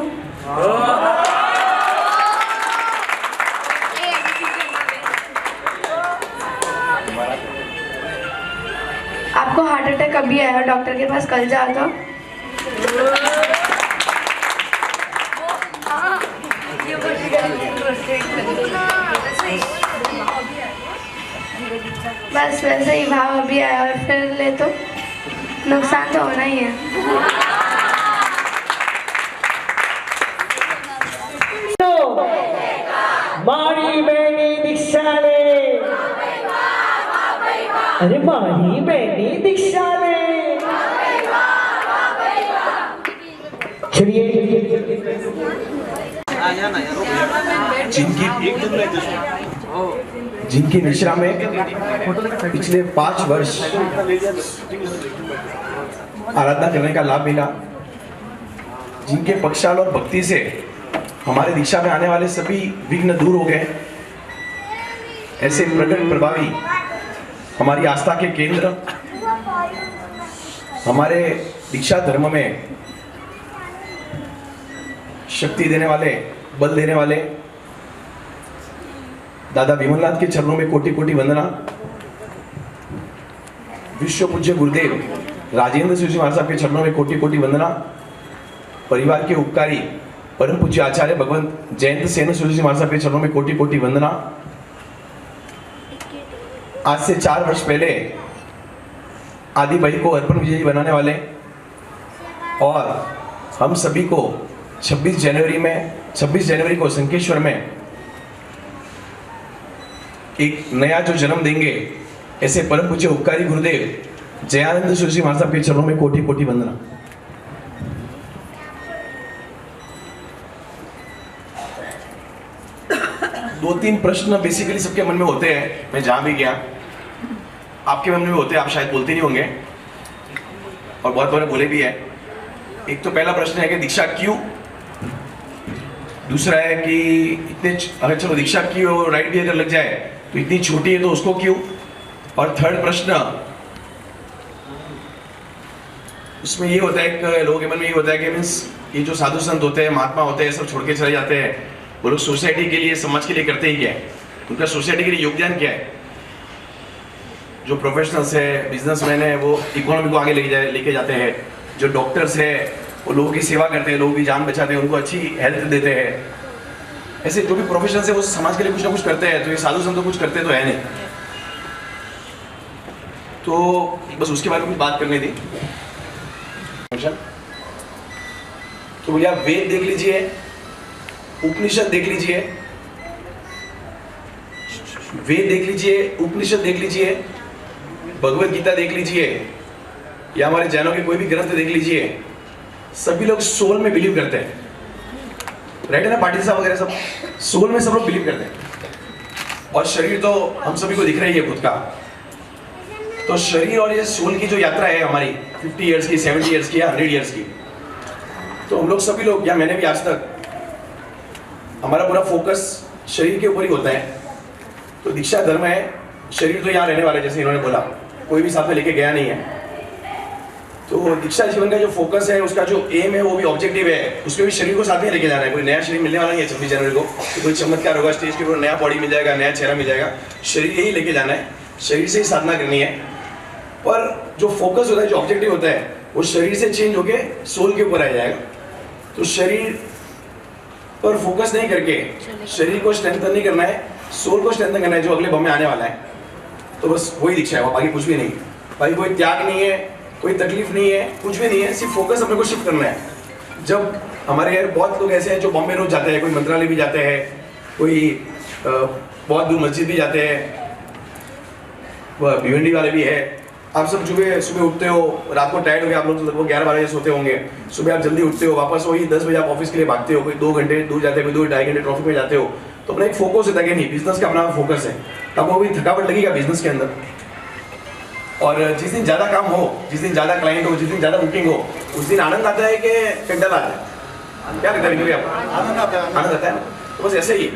आपको हार्ट अटैक कभी आया और डॉक्टर के पास कल जाओ तो बस वैसे ही भाव अभी आया और फिर ले तो नुकसान तो होना ही है। मारी बहनी दीक्षा ले, अरे मारी बहनी दीक्षा ले, चलिए जिनकी निश्रा में पिछले 5 वर्ष आराधना करने का लाभ मिला, जिनके पक्षाल और भक्ति से हमारे दीक्षा में आने वाले सभी विघ्न दूर हो गए, ऐसे प्रकट प्रभावी हमारी आस्था के केंद्र, हमारे दीक्षा धर्म में शक्ति देने वाले, बल देने वाले दादा विमलनाथ के चरणों में कोटि कोटि वंदना। विश्व पूज्य गुरुदेव राजेंद्र सूजी महाराज साहब के चरणों में कोटि कोटि वंदना। परिवार के उपकारी परम पूज्य आचार्य भगवंत जयंत सेन सूजी महाराज साहब के चरणों में कोटि कोटि वंदना। आज से 4 वर्ष पहले आदि भाई को अर्पण विजयी बनाने वाले और हम सभी को 26 जनवरी को संकेश्वर में एक नया जो जन्म देंगे, ऐसे परम पूज्य उपकारी गुरुदेव जयानंद सूजी महाराज साहब के चरणों में कोटि कोटि वंदना। दो तीन प्रश्न बेसिकली सबके मन में होते हैं, मैं जहां भी गया आपके मन में होते हैं, आप शायद बोलते नहीं होंगे और बहुत बार बोले भी है। एक तो पहला प्रश्न है कि दीक्षा क्यों, दूसरा है कि इतने अगर चलो दीक्षा क्यों राइट भी अगर लग जाए तो इतनी छोटी है तो उसको क्यों, और थर्ड प्रश्न उसमें ये होता है कि लोगों के मन में ये होता है कि मीन्स ये जो साधु संत होते हैं, महात्मा होते हैं, सब छोड़ के चले जाते हैं, वो लोग सोसाइटी के लिए, समाज के लिए करते ही क्या है, उनका सोसाइटी के लिए योगदान क्या है। जो प्रोफेशनल्स है, बिजनेसमैन है, वो इकोनॉमी को आगे लेके जाते हैं। जो डॉक्टर्स है वो लोगों की सेवा करते हैं, लोगों की जान बचाते हैं, उनको अच्छी हेल्थ देते हैं। ऐसे जो भी प्रोफेशनल्स है वो समाज के लिए कुछ ना कुछ करते हैं, तो ये साधु संत तो कुछ करते तो है नहीं। तो बस उसके बारे में कुछ बात करनी थी। तो भैया वेद देख लीजिए, उपनिषद देख लीजिए, वेद देख लीजिए, उपनिषद देख लीजिए, भगवत गीता देख लीजिए, या हमारे जैनों के कोई भी ग्रंथ देख लीजिए, सभी लोग सोल में बिलीव करते हैं। राइट है ना? पाटिल साहब वगैरह सब सोल में सब लोग बिलीव करते हैं। और शरीर तो हम सभी को दिख रही है खुद का। तो शरीर और ये सोल की जो यात्रा है हमारी 50 इयर्स की, 70 इयर्स की या 100 इयर्स की, तो हम लोग सभी लोग, या मैंने भी आज तक, हमारा पूरा फोकस शरीर के ऊपर ही होता है। तो दीक्षा धर्म है, शरीर तो यहाँ रहने वाला है, जैसे इन्होंने बोला, कोई भी साथ में लेके गया नहीं है। तो दीक्षा जीवन का जो फोकस है, उसका जो एम है, वो भी ऑब्जेक्टिव है, उसमें भी शरीर को साथ में लेके जाना है। कोई नया शरीर मिलने वाला नहीं है 26 जनवरी को, तो कोई चमत्कार होगा, स्टेज के ऊपर नया बॉडी मिल जाएगा, नया चेहरा मिल जाएगा। शरीर यही लेके जाना है, शरीर से ही साधना करनी है। पर जो फोकस होता है, जो ऑब्जेक्टिव होता है, वो शरीर से चेंज होके सोल के ऊपर आ जाएगा। तो शरीर पर फोकस नहीं करके शरीर को स्ट्रेंथन नहीं करना है, सोल को स्ट्रेंथन करना है, जो अगले बम में आने वाला है। तो बस वही दीक्षा है, बाकी कुछ भी नहीं। भाई कोई त्याग नहीं है, कोई तकलीफ नहीं है, कुछ भी नहीं है, सिर्फ फोकस अपने को शिफ्ट करना है। जब हमारे यहाँ बहुत लोग ऐसे हैं जो बॉम्बे रोज जाते हैं, कोई मंत्रालय भी जाते हैं, कोई बहुत दूर मस्जिद भी जाते हैं, वह भिवंडी वाले भी है। आप सब सुबह उठते हो, रात को टायर्ड हो गए, आप लोग लगभग 11-12 बजे सोते होंगे, सुबह आप जल्दी उठते हो, वापस वही 10 बजे आप ऑफिस के लिए भागते हो, कोई 2 घंटे दूर जाते हो, कोई 2-2.5 घंटे ट्रैफिक में जाते हो। तो अपना एक फोकस होता है कि नहीं, बिजनेस का अपना फोकस है। तब वो भी थकावट लगेगा बिजनेस के अंदर। और जिस दिन ज़्यादा काम हो, जिस दिन ज़्यादा क्लाइंट हो, जिस दिन ज़्यादा बुकिंग हो, उस दिन आनंद आता है कि कंटाल आता है? क्या लगता है आपको? आनंद आता है। तो बस ऐसे ही।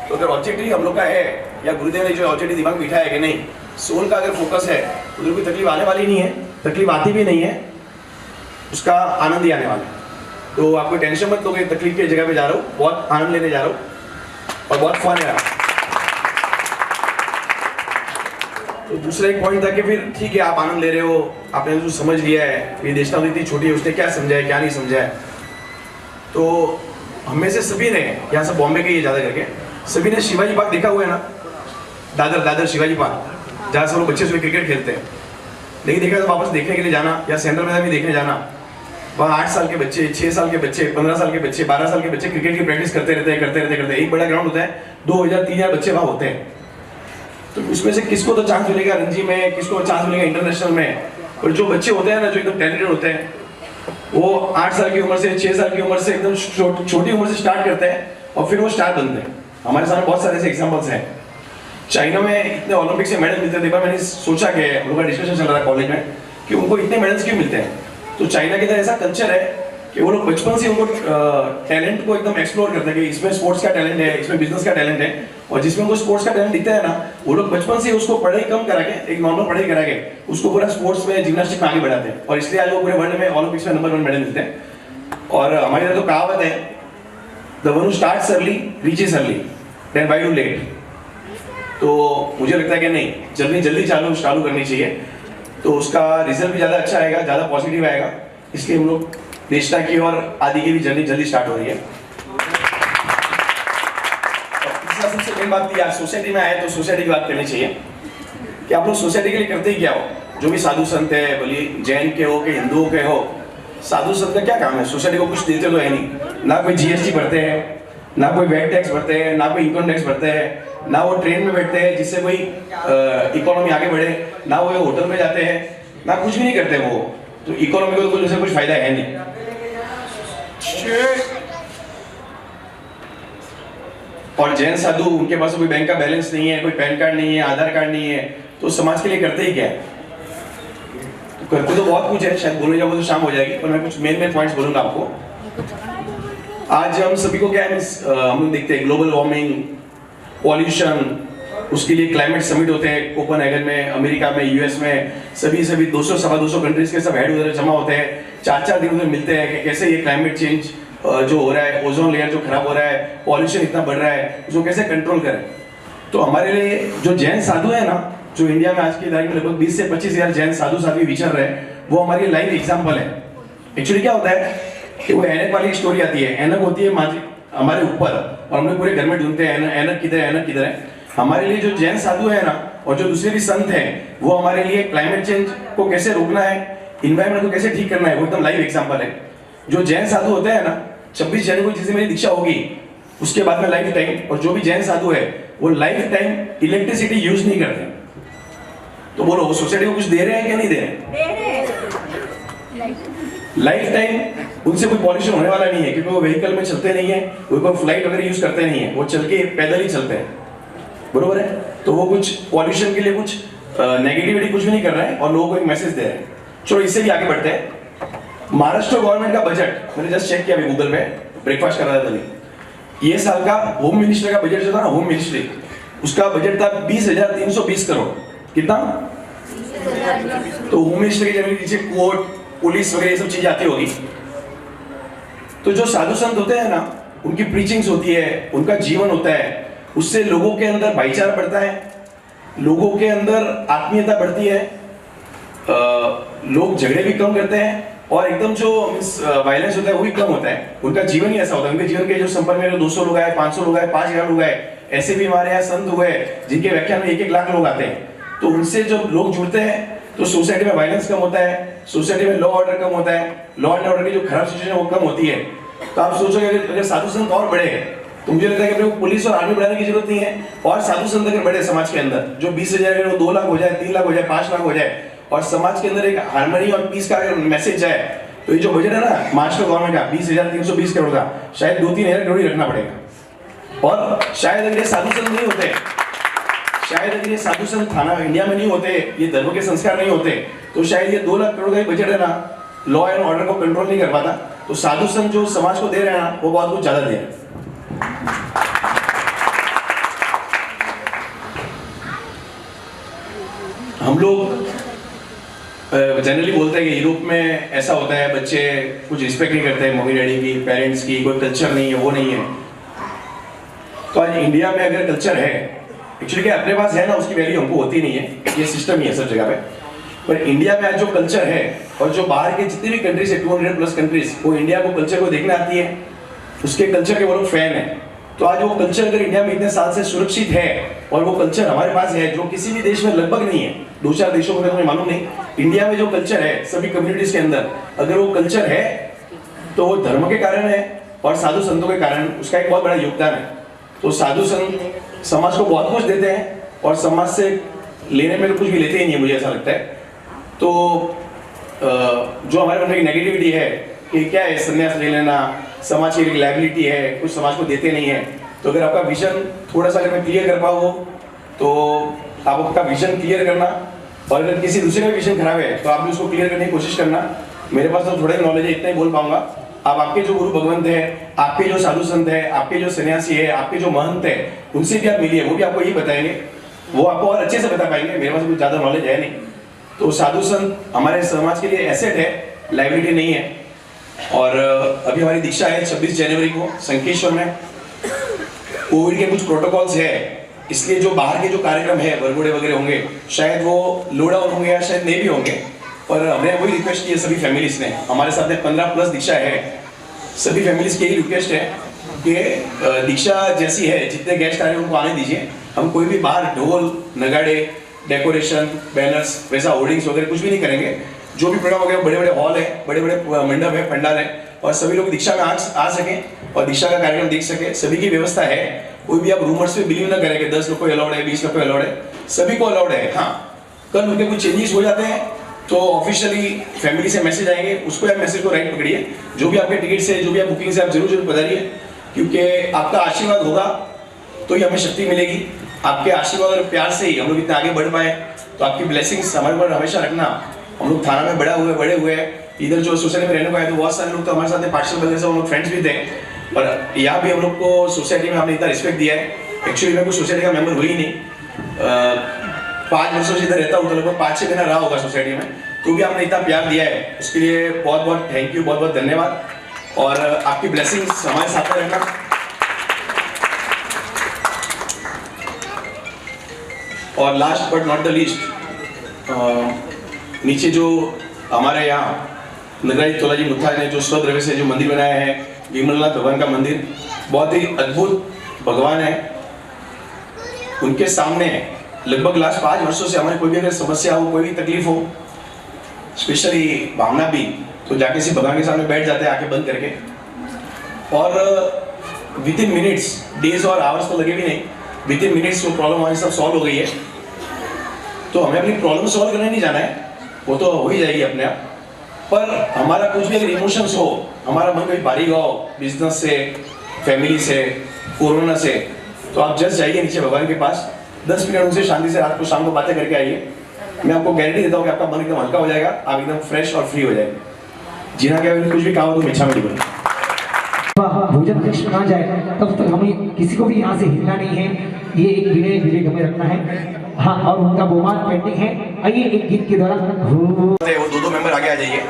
तो अगर ऑब्जेक्टिव हम लोग का है, या गुरुदेव ने जो ऑब्जेक्टिव दिमाग में बिठा है कि नहीं, सोल का अगर फोकस है, उधर कोई तकलीफ आने वाली नहीं है, तकलीफ आती भी नहीं है, उसका आनंद ही आने वाला है। तो आपको टेंशन मत लो कि तकलीफ की जगह पे जा रहा हूँ, बहुत आनंद लेने जा रहा हूँ और बहुत फन है। तो दूसरा एक पॉइंट था कि फिर ठीक है, आप आनंद ले रहे हो, आपने जो समझ लिया है, ये देशना इतनी छोटी है, उसने क्या समझा है, क्या नहीं समझा है। तो हम में से सभी ने, यहाँ से बॉम्बे के, ये ज़्यादा करके सभी ने शिवाजी पार्क देखा हुआ है ना, दादर शिवाजी पार्क, जहाँ सब लोग बच्चे सुबह क्रिकेट खेलते हैं। नहीं देखा तो वापस देखने के लिए जाना, या सेंट्रल मैदान में देखने जाना। वहाँ 8 साल के बच्चे, 6 साल के बच्चे, 15 साल के बच्चे, 12 साल के बच्चे क्रिकेट की प्रैक्टिस करते रहते। एक बड़ा ग्राउंड होता है, 2000-3000 बच्चे वहाँ होते हैं। तो उसमें से किसको तो चांस मिलेगा रणजी में, किसको चांस मिलेगा इंटरनेशनल में। और जो बच्चे होते हैं ना, जो एकदम टैलेंटेड होते हैं, वो 8 साल की उम्र से, 6 साल की उम्र से, एकदम छोटी उम्र से स्टार्ट करते हैं और फिर वो स्टार बनते हैं। हमारे सामने बहुत सारे ऐसे एग्जाम्पल्स हैं। चाइना में इतने ओलंपिक से मेडल मिलते थे, मैंने सोचा कि हम लोग का डिस्कशन चल रहा था कॉलेज में कि उनको इतने मेडल्स क्यों मिलते हैं। तो चाइना के अंदर ऐसा कल्चर है कि वो लोग बचपन से उनको टैलेंट को एकदम एक्सप्लोर करते हैं कि इसमें स्पोर्ट्स का टैलेंट है, इसमें बिजनेस का टैलेंट है। और जिसमें उनको स्पोर्ट्स का टैलेंट दिखता है ना, वो लोग बचपन से उसको पढ़ाई कम करा के, एक नॉर्मल पढ़ाई करा के, उसको पूरा स्पोर्ट्स में, जिम्नास्टिक में आगे बढ़ाते हैं। और इसलिए आज वो पूरे वर्ल्ड में ओलंपिक्स में नंबर 1 मेडल मिलते हैं। और हमारे इधर तो कहावत है, the one who starts early reaches early, then why too late. तो मुझे लगता है कि नहीं, जल्दी चालू करनी चाहिए, तो उसका रिजल्ट भी ज़्यादा अच्छा आएगा, ज़्यादा पॉजिटिव आएगा। इसलिए हम लोग देशना की और आदि की भी जर्नी जल्दी स्टार्ट हो रही है। तीसरा सबसे मेन बात थी, आज सोसाइटी में आए तो सोसाइटी की बात करनी चाहिए कि आप लोग सोसाइटी के लिए करते ही क्या हो। जो भी साधु संत है, बोलिए जैन के हो कि हिंदुओं के हो, साधु संत का क्या काम है? सोसाइटी को कुछ देते तो है नहीं। ना कोई GST भरते हैं, ना कोई वैट टैक्स भरते हैं, ना कोई इनकम टैक्स भरते हैं, ना वो ट्रेन में बैठते हैं जिससे कोई इकोनॉमी आगे बढ़े, ना वो होटल में जाते हैं, ना कुछ भी नहीं करते वो। तो इकोनॉमी को तो कुछ फायदा है नहीं। और जैन साधु, उनके पास कोई बैंक का बैलेंस नहीं है, कोई पैन कार्ड नहीं है, आधार कार्ड नहीं है, तो समाज के लिए करते ही क्या है? तो करते तो बहुत कुछ है, शायद बोलने जाऊंगा तो शाम हो जाएगी, पर मैं कुछ मेन पॉइंट्स बोलूंगा आपको। आज हम सभी को क्या है, हम लोग देखते हैं ग्लोबल वार्मिंग, पॉल्यूशन, उसके लिए क्लाइमेट समिट होते हैं कोपेनहेगन में, अमेरिका में, US में, सभी 200-250 कंट्रीज के सब हेड उधर जमा होते हैं। 4-4 दिन उधर मिलते हैं कि कैसे ये क्लाइमेट चेंज जो हो रहा है, ओजोन लेयर जो खराब हो रहा है, पॉल्यूशन इतना बढ़ रहा है, उसको कैसे कंट्रोल करें। तो हमारे लिए जो जैन साधु है ना, जो इंडिया में आज की तारीख में लगभग 20 से 25 हज़ार जैन साधु विचर रहे हैं, वो हमारी लाइव एग्जाम्पल है। एक्चुअली क्या होता है कि वो ऐनक वाली स्टोरी आती है, ऐनक होती है हमारे ऊपर, और हम लोग पूरे घर में ढूंढते हैं ऐनक किधर है। हमारे लिए जो जैन साधु है ना, और जो दूसरे भी संत हैं, वो हमारे लिए क्लाइमेट चेंज को कैसे रोकना है, इन्वायरमेंट को कैसे ठीक करना है, वो एकदम लाइव एग्जाम्पल है। जो जैन साधु होते हैं ना, 26 जनवरी को जिस दिन मेरी दीक्षा होगी, उसके बाद में लाइफ टाइम, और जो भी जैन साधु है वो लाइफ टाइम इलेक्ट्रिसिटी यूज नहीं करते। तो बोलो वो सोसाइटी को कुछ दे रहे हैं क्या नहीं दे रहे? लाइफ टाइम उनसे कोई पॉल्यूशन होने वाला नहीं है, क्योंकि वो व्हीकल में चलते नहीं है, कोई फ्लाइट वगैरह यूज करते नहीं है, वो चल के पैदल ही चलते हैं, बरोबर है? तो वो कुछ पॉल्यूशन के लिए कुछ नेगेटिविटी कुछ भी नहीं कर रहा है और लोगों को एक मैसेज दे रहे हैं। चलो इससे भी आगे बढ़ते हैं। महाराष्ट्र गवर्नमेंट का बजट मैंने जस्ट चेक किया अभी गूगल पे, ब्रेकफास्ट कर रहा था तभी। ये साल का होम मिनिस्टर का बजट जो था ना, होम मिनिस्ट्री, उसका बजट था 20,320 करोड़। कितना? तो होम मिनिस्टर के जमीन नीचे कोर्ट, पुलिस वगैरह ये सब चीजें आती होगी। तो जो साधु संत होते हैं ना, उनकी प्रीचिंग्स होती है, उनका जीवन होता है, उससे लोगों के अंदर भाईचारा बढ़ता है, लोगों के अंदर आत्मीयता बढ़ती है, लोग झगड़े भी कम करते हैं और एकदम जो वायलेंस होता है वो भी कम होता है। उनका जीवन ही ऐसा होता है। उनके जीवन के जो संपर्क में 200 लोग आए, 500 लोग आए, 5,000 लोग आए, ऐसे भी हमारे यहाँ संत हुए जिनके व्याख्यान में 1-1 लाख लोग आते हैं। तो उनसे जब लोग जुड़ते हैं तो सोसाइटी में वायलेंस कम होता है, सोसाइटी में लॉ ऑर्डर कम होता है, लॉ एंड ऑर्डर की जो खराब सिचुएशन है वो कम होती है। तो आप सोचोगे अगर साधु संत और बढ़े तो मुझे लगता है कि पुलिस और आर्मी बढ़ाने की जरूरत नहीं है, और साधु संत अगर बढ़े समाज के अंदर, जो 20,000 अगर वो 2 लाख हो जाए, 3 लाख हो जाए, 5 लाख हो जाए, और समाज के अंदर एक हार्मनी और पीस का अगर मैसेज जाए, तो ये जो बजट है ना महाराष्ट्र गवर्नमेंट का 20,320 करोड़ का, शायद 2-3 करोड़ ही रखना पड़ेगा। और शायद अगर ये साधु संत नहीं होते, शायद अगर ये साधु संत थाना इंडिया में नहीं होते, ये धर्म के संस्कार नहीं होते, तो शायद ये 2 लाख करोड़ का बजट है ना, लॉ एंड ऑर्डर को कंट्रोल नहीं कर पाता। तो साधु संत जो समाज को दे रहे हैं ना, वो बहुत कुछ ज्यादा दे रहे हैं। हम लोग जनरली बोलते हैं कि यूरोप में ऐसा होता है, बच्चे कुछ रिस्पेक्ट नहीं करते मम्मी डैडी की, पेरेंट्स की, कोई कल्चर नहीं है, वो नहीं है। तो आज इंडिया में अगर कल्चर है, एक्चुअली क्या अपने पास है ना, उसकी वैल्यू हमको होती नहीं है, ये सिस्टम ही है सब जगह पे। पर इंडिया में आज जो कल्चर है, और जो बाहर के जितने भी कंट्रीज है, 200+ कंट्रीज, वो इंडिया को कल्चर को देखने आती है, उसके कल्चर के वो लोग फैन है। तो आज वो कल्चर अगर इंडिया में इतने साल से सुरक्षित है, और वो कल्चर हमारे पास है जो किसी भी देश में लगभग नहीं है, 2-4 देशों में मुझे मालूम नहीं, इंडिया में जो कल्चर है सभी कम्युनिटीज के अंदर, अगर वो कल्चर है तो वो धर्म के कारण है और साधु संतों के कारण, उसका एक बहुत बड़ा योगदान है। तो साधु संत समाज को बहुत कुछ देते हैं और समाज से लेने में तो कुछ भी लेते ही नहीं है, मुझे ऐसा लगता है। तो जो हमारे मन में नेगेटिविटी है कि क्या है संन्यास ले लेना, समाज की एक लायबिलिटी है, कुछ समाज को देते नहीं है, तो अगर आपका विजन थोड़ा सा अगर मैं क्लियर कर पाऊँ तो आप आपका विजन क्लियर करना, और अगर किसी दूसरे का विजन खराब है तो आप भी उसको क्लियर करने की कोशिश करना। मेरे पास तो थोड़ा ही नॉलेज है, इतना ही बोल पाऊंगा। आप आपके जो गुरु भगवंत है, आपके जो साधु संत है, आपके जो सन्यासी है, आपके जो महंत है, उनसे भी आप मिलिए, वो भी आपको यही बताएंगे, वो आपको और अच्छे से बता पाएंगे। मेरे पास कुछ ज़्यादा नॉलेज है नहीं। तो साधु संत हमारे समाज के लिए एसेट है, लायबिलिटी नहीं है। और अभी हमारी दीक्षा है 26 जनवरी को संकेश्वर में। कोविड के कुछ प्रोटोकॉल्स है, इसलिए जो बाहर के जो कार्यक्रम है, वरघोड़े वगैरह होंगे, शायद वो लो डाउन होंगे या शायद नहीं भी होंगे। पर हमने वही रिक्वेस्ट की है सभी फैमिलीज ने, हमारे साथ में 15+ दीक्षा है, सभी फैमिलीज की यही रिक्वेस्ट है कि दीक्षा जैसी है, जितने गेस्ट आ रहे हैं उनको आने दीजिए। हम कोई भी बाहर ढोल नगाड़े, डेकोरेशन, बैनर्स, वैसा होर्डिंग्स वगैरह कुछ भी नहीं करेंगे। जो भी प्रोग्राम वगैरह, बड़े बड़े हॉल है, बड़े बड़े मंडप है, पंडाल है, और सभी लोग दीक्षा में आ सकें और दीक्षा का कार्यक्रम देख सके, सभी की व्यवस्था है। कोई भी आप रूमर्स पे बिलीव ना करें कि 10 लोग को अलाउड है, 20 लोग को अलाउड है, सभी को अलाउड है। हाँ, कल उनके कुछ चेंजेस हो जाते हैं तो ऑफिशियली फैमिली से मैसेज आएंगे, उसको आप मैसेज को राइट पकड़िए। जो भी आपके टिकट से, जो भी आप बुकिंग से, आप जरूर बताइए, क्योंकि आपका आशीर्वाद होगा तो ही हमें शक्ति मिलेगी। आपके आशीर्वाद और प्यार से ही हम लोग इतने आगे बढ़ पाए। तो आपकी ब्लेसिंग्स हमारे पर हमेशा रखना। हम लोग थाना में बड़े हुए हैं, इधर जो सोसाइटी में रहने को आए तो बहुत सारे लोग तो हमारे साथ पार्षद वगैरह से हम लोग फ्रेंड्स भी थे, पर यहाँ भी हम लोग को सोसाइटी में हमने इतना रिस्पेक्ट दिया है। एक्चुअली मैं कोई सोसाइटी का मेंबर हुई नहीं, 5 वर्षों से इधर रहता हूँ, तो लगभग 5-6 महीना रहा होगा सोसाइटी में, तो भी आपने इतना प्यार दिया है, उसके लिए बहुत बहुत थैंक यू, बहुत बहुत धन्यवाद। और आपकी ब्लेसिंग्स हमारे साथ में रहना। और last but not the least, नीचे जो हमारे यहाँ नगराज तोलाजी मुत्था ने जो स्वद्रव्य से जो मंदिर बनाया है, विमलनाथ भगवान का मंदिर, बहुत ही अद्भुत भगवान है। उनके सामने लगभग लास्ट 5 वर्षों से हमारी कोई भी अगर समस्या हो, कोई भी तकलीफ हो, स्पेशली भावना भी, तो जाके सिर्फ भगवान के सामने बैठ जाते हैं आंखें बंद करके, और विद इन मिनट्स, डेज और आवर्स तो लगे भी नहीं, विद इन मिनट्स वो प्रॉब्लम हमारी सब सॉल्व हो गई है। तो हमें अपनी प्रॉब्लम सॉल्व करने नहीं जाना है, वो तो हो ही जाएगी अपने आप। पर हमारा कुछ भी अगर इमोशंस हो, हमारा मन कभी भारी हो बिजनेस से, फैमिली से, कोरोना से, तो आप जस्ट जाइए नीचे भगवान के पास, 10 मिनट उनसे शांति से रात को शाम को बातें करके आइए। मैं आपको गारंटी देता हूँ कि आपका मन एकदम हल्का हो जाएगा, आप एकदम फ्रेश और फ्री हो जाएंगे। जीना क्या कुछ भी कहा हो तो इच्छा में बोले। भोजन कृष्ण ना जाए तब तक हमें किसी को भी यहाँ से हिलना नहीं है। ये एक विवेक हमें रखना है। हाँ, और उनका बहुमान पेंडिंग है। आइए एक गीत के द्वारा वो दो मेंबर आगे आ जाइए,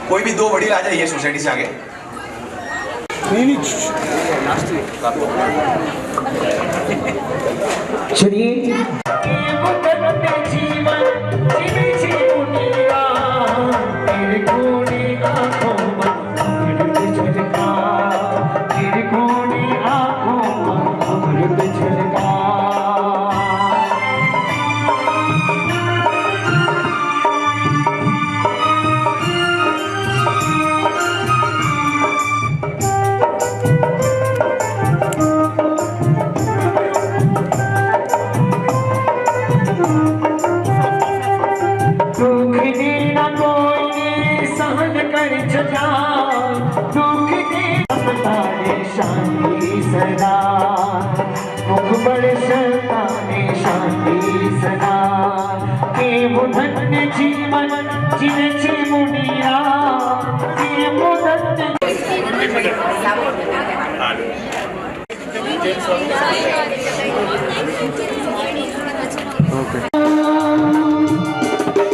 कोई भी 2 वडील आ जाइए सोसाइटी से आगे। चलिए शांति सदा मुख बड़े शताने शांति सदा के वो धन्य जीवन जिने मुनिया के वो धन्य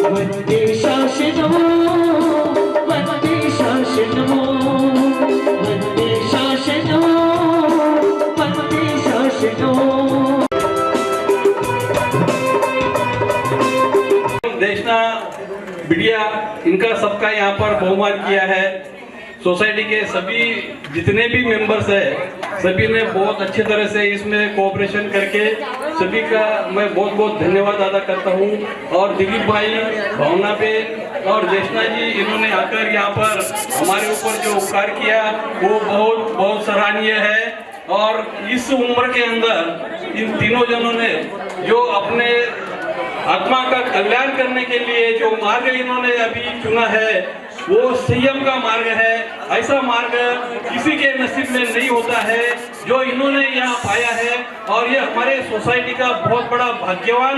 वंदे शासनो वंदे शासनो देशना बिटिया इनका सबका यहाँ पर बहुमान किया है। सोसाइटी के सभी जितने भी मेंबर्स है सभी ने बहुत अच्छे तरह से इसमें कोऑपरेशन करके सभी का मैं बहुत बहुत धन्यवाद अदा करता हूँ। और दिलीप भाई, भावना बेन और देशना जी, इन्होंने आकर यहाँ पर हमारे ऊपर जो उपकार किया वो बहुत बहुत सराहनीय है। और इस उम्र के अंदर इन तीनों जनों ने जो अपने आत्मा का कल्याण करने के लिए जो मार्ग इन्होंने अभी चुना है वो संयम का मार्ग है। ऐसा मार्ग किसी के नसीब में नहीं होता है जो इन्होंने यहाँ पाया है। और ये हमारे सोसाइटी का बहुत बड़ा भाग्यवान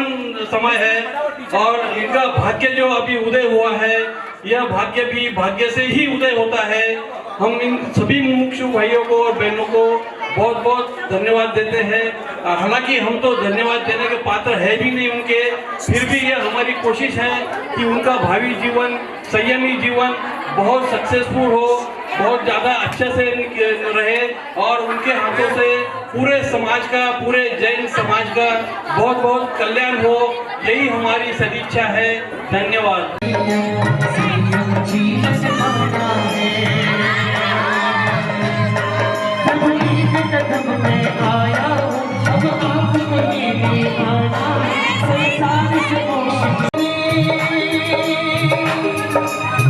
समय है। और इनका भाग्य जो अभी उदय हुआ है, यह भाग्य भी भाग्य से ही उदय होता है। हम इन सभी मुमुक्षु भाइयों को और बहनों को बहुत बहुत धन्यवाद देते हैं। हालांकि हम तो धन्यवाद देने के पात्र है भी नहीं उनके, फिर भी यह हमारी कोशिश है कि उनका भावी जीवन, संयमी जीवन बहुत सक्सेसफुल हो, बहुत ज़्यादा अच्छे से रहे और उनके हाथों से पूरे समाज का, पूरे जैन समाज का बहुत बहुत कल्याण हो, यही हमारी सदिच्छा है। धन्यवाद। कदम में आया अब आपको ये आना संसार से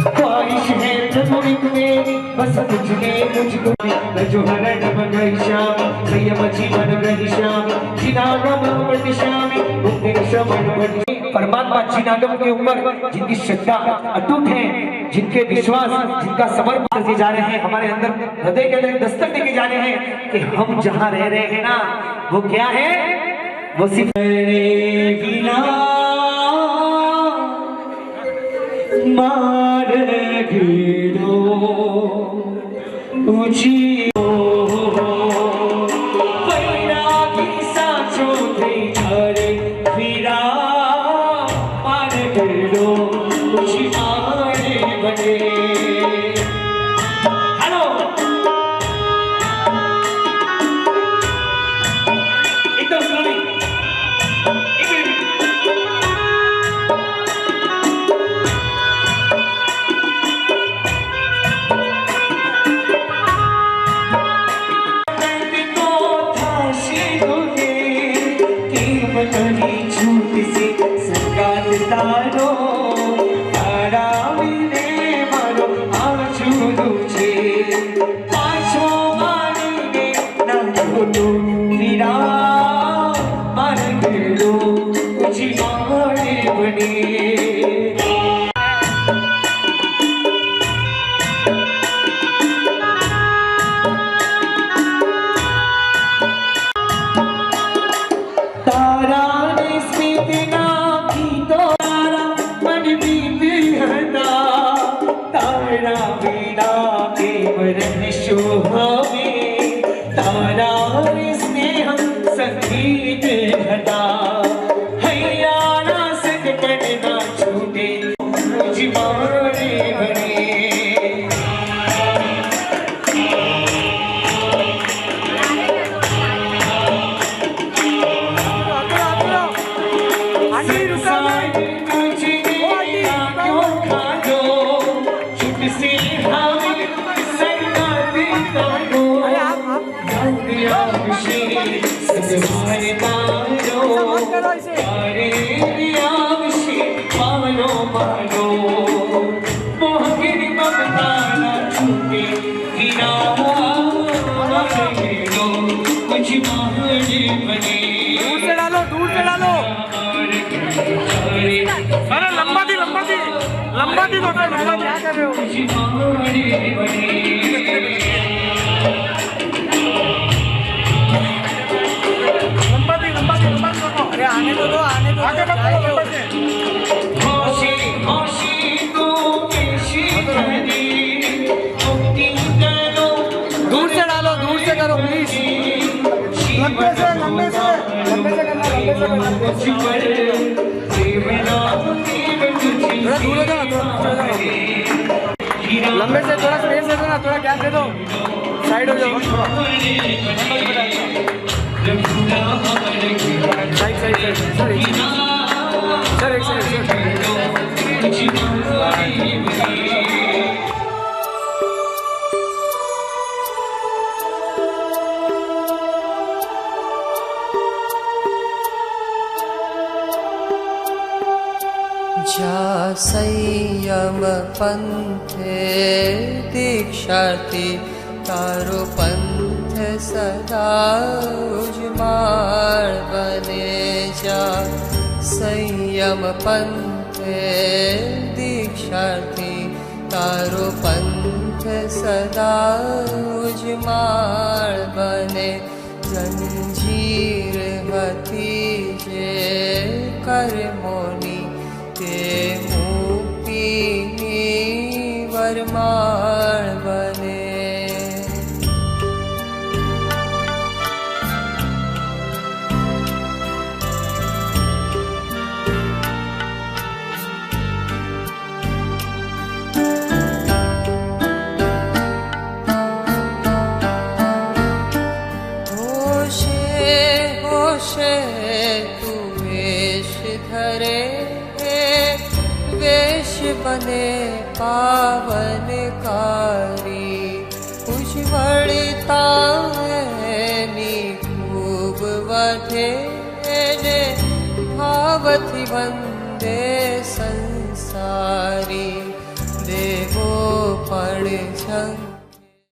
ख्वाहिश है प्रभु मेरी बस तुझने मुझको जो हरण बन श्याम संयम जीवन रही श्याम जिनागम बन श्यामी उपदेश बन परमात्मा जिनागम के ऊपर जिनकी श्रद्धा अटूट है, जिनके विश्वास, जिनका समर्पण करके जा रहे हैं, हमारे अंदर हृदय के अंदर दस्तक देके जा रहे हैं कि हम जहाँ रह रहे हैं ना वो क्या है, वो सिर्फ बिना मार गिरो ऊंची वैरागी साचो थे अरे वीरा मार गिरो ऊंची आए बने। हेलो एकदम स्लोली दूर से डालो अरे लंबा दी थोड़ा लंबा दी क्या कर रहे हो अरे आने दो आगे दूर से डालो दूर से करो प्लीज लंबे से करना थोड़ा दूर हो जाओ लंबे से थोड़ा स्पेस दे दो ना थोड़ा गैप दे दो साइड हो जाओ साइड सर एक सेकंड जा संयम पंथे दीक्षार्थी तारो पंथ सदा उजमार बने जा संयम पंथे दीक्षार्थी तारो पंथ सदा उजमार बने जंजीर हती जे कर्मोनी ते मुक्ति वरमाल बने होशे होशे तू वेश धरे वेश बने पावनकारी उज्ज्वलता नी खूब वधे ने भावथी वंदे संसारी देवो पण छंग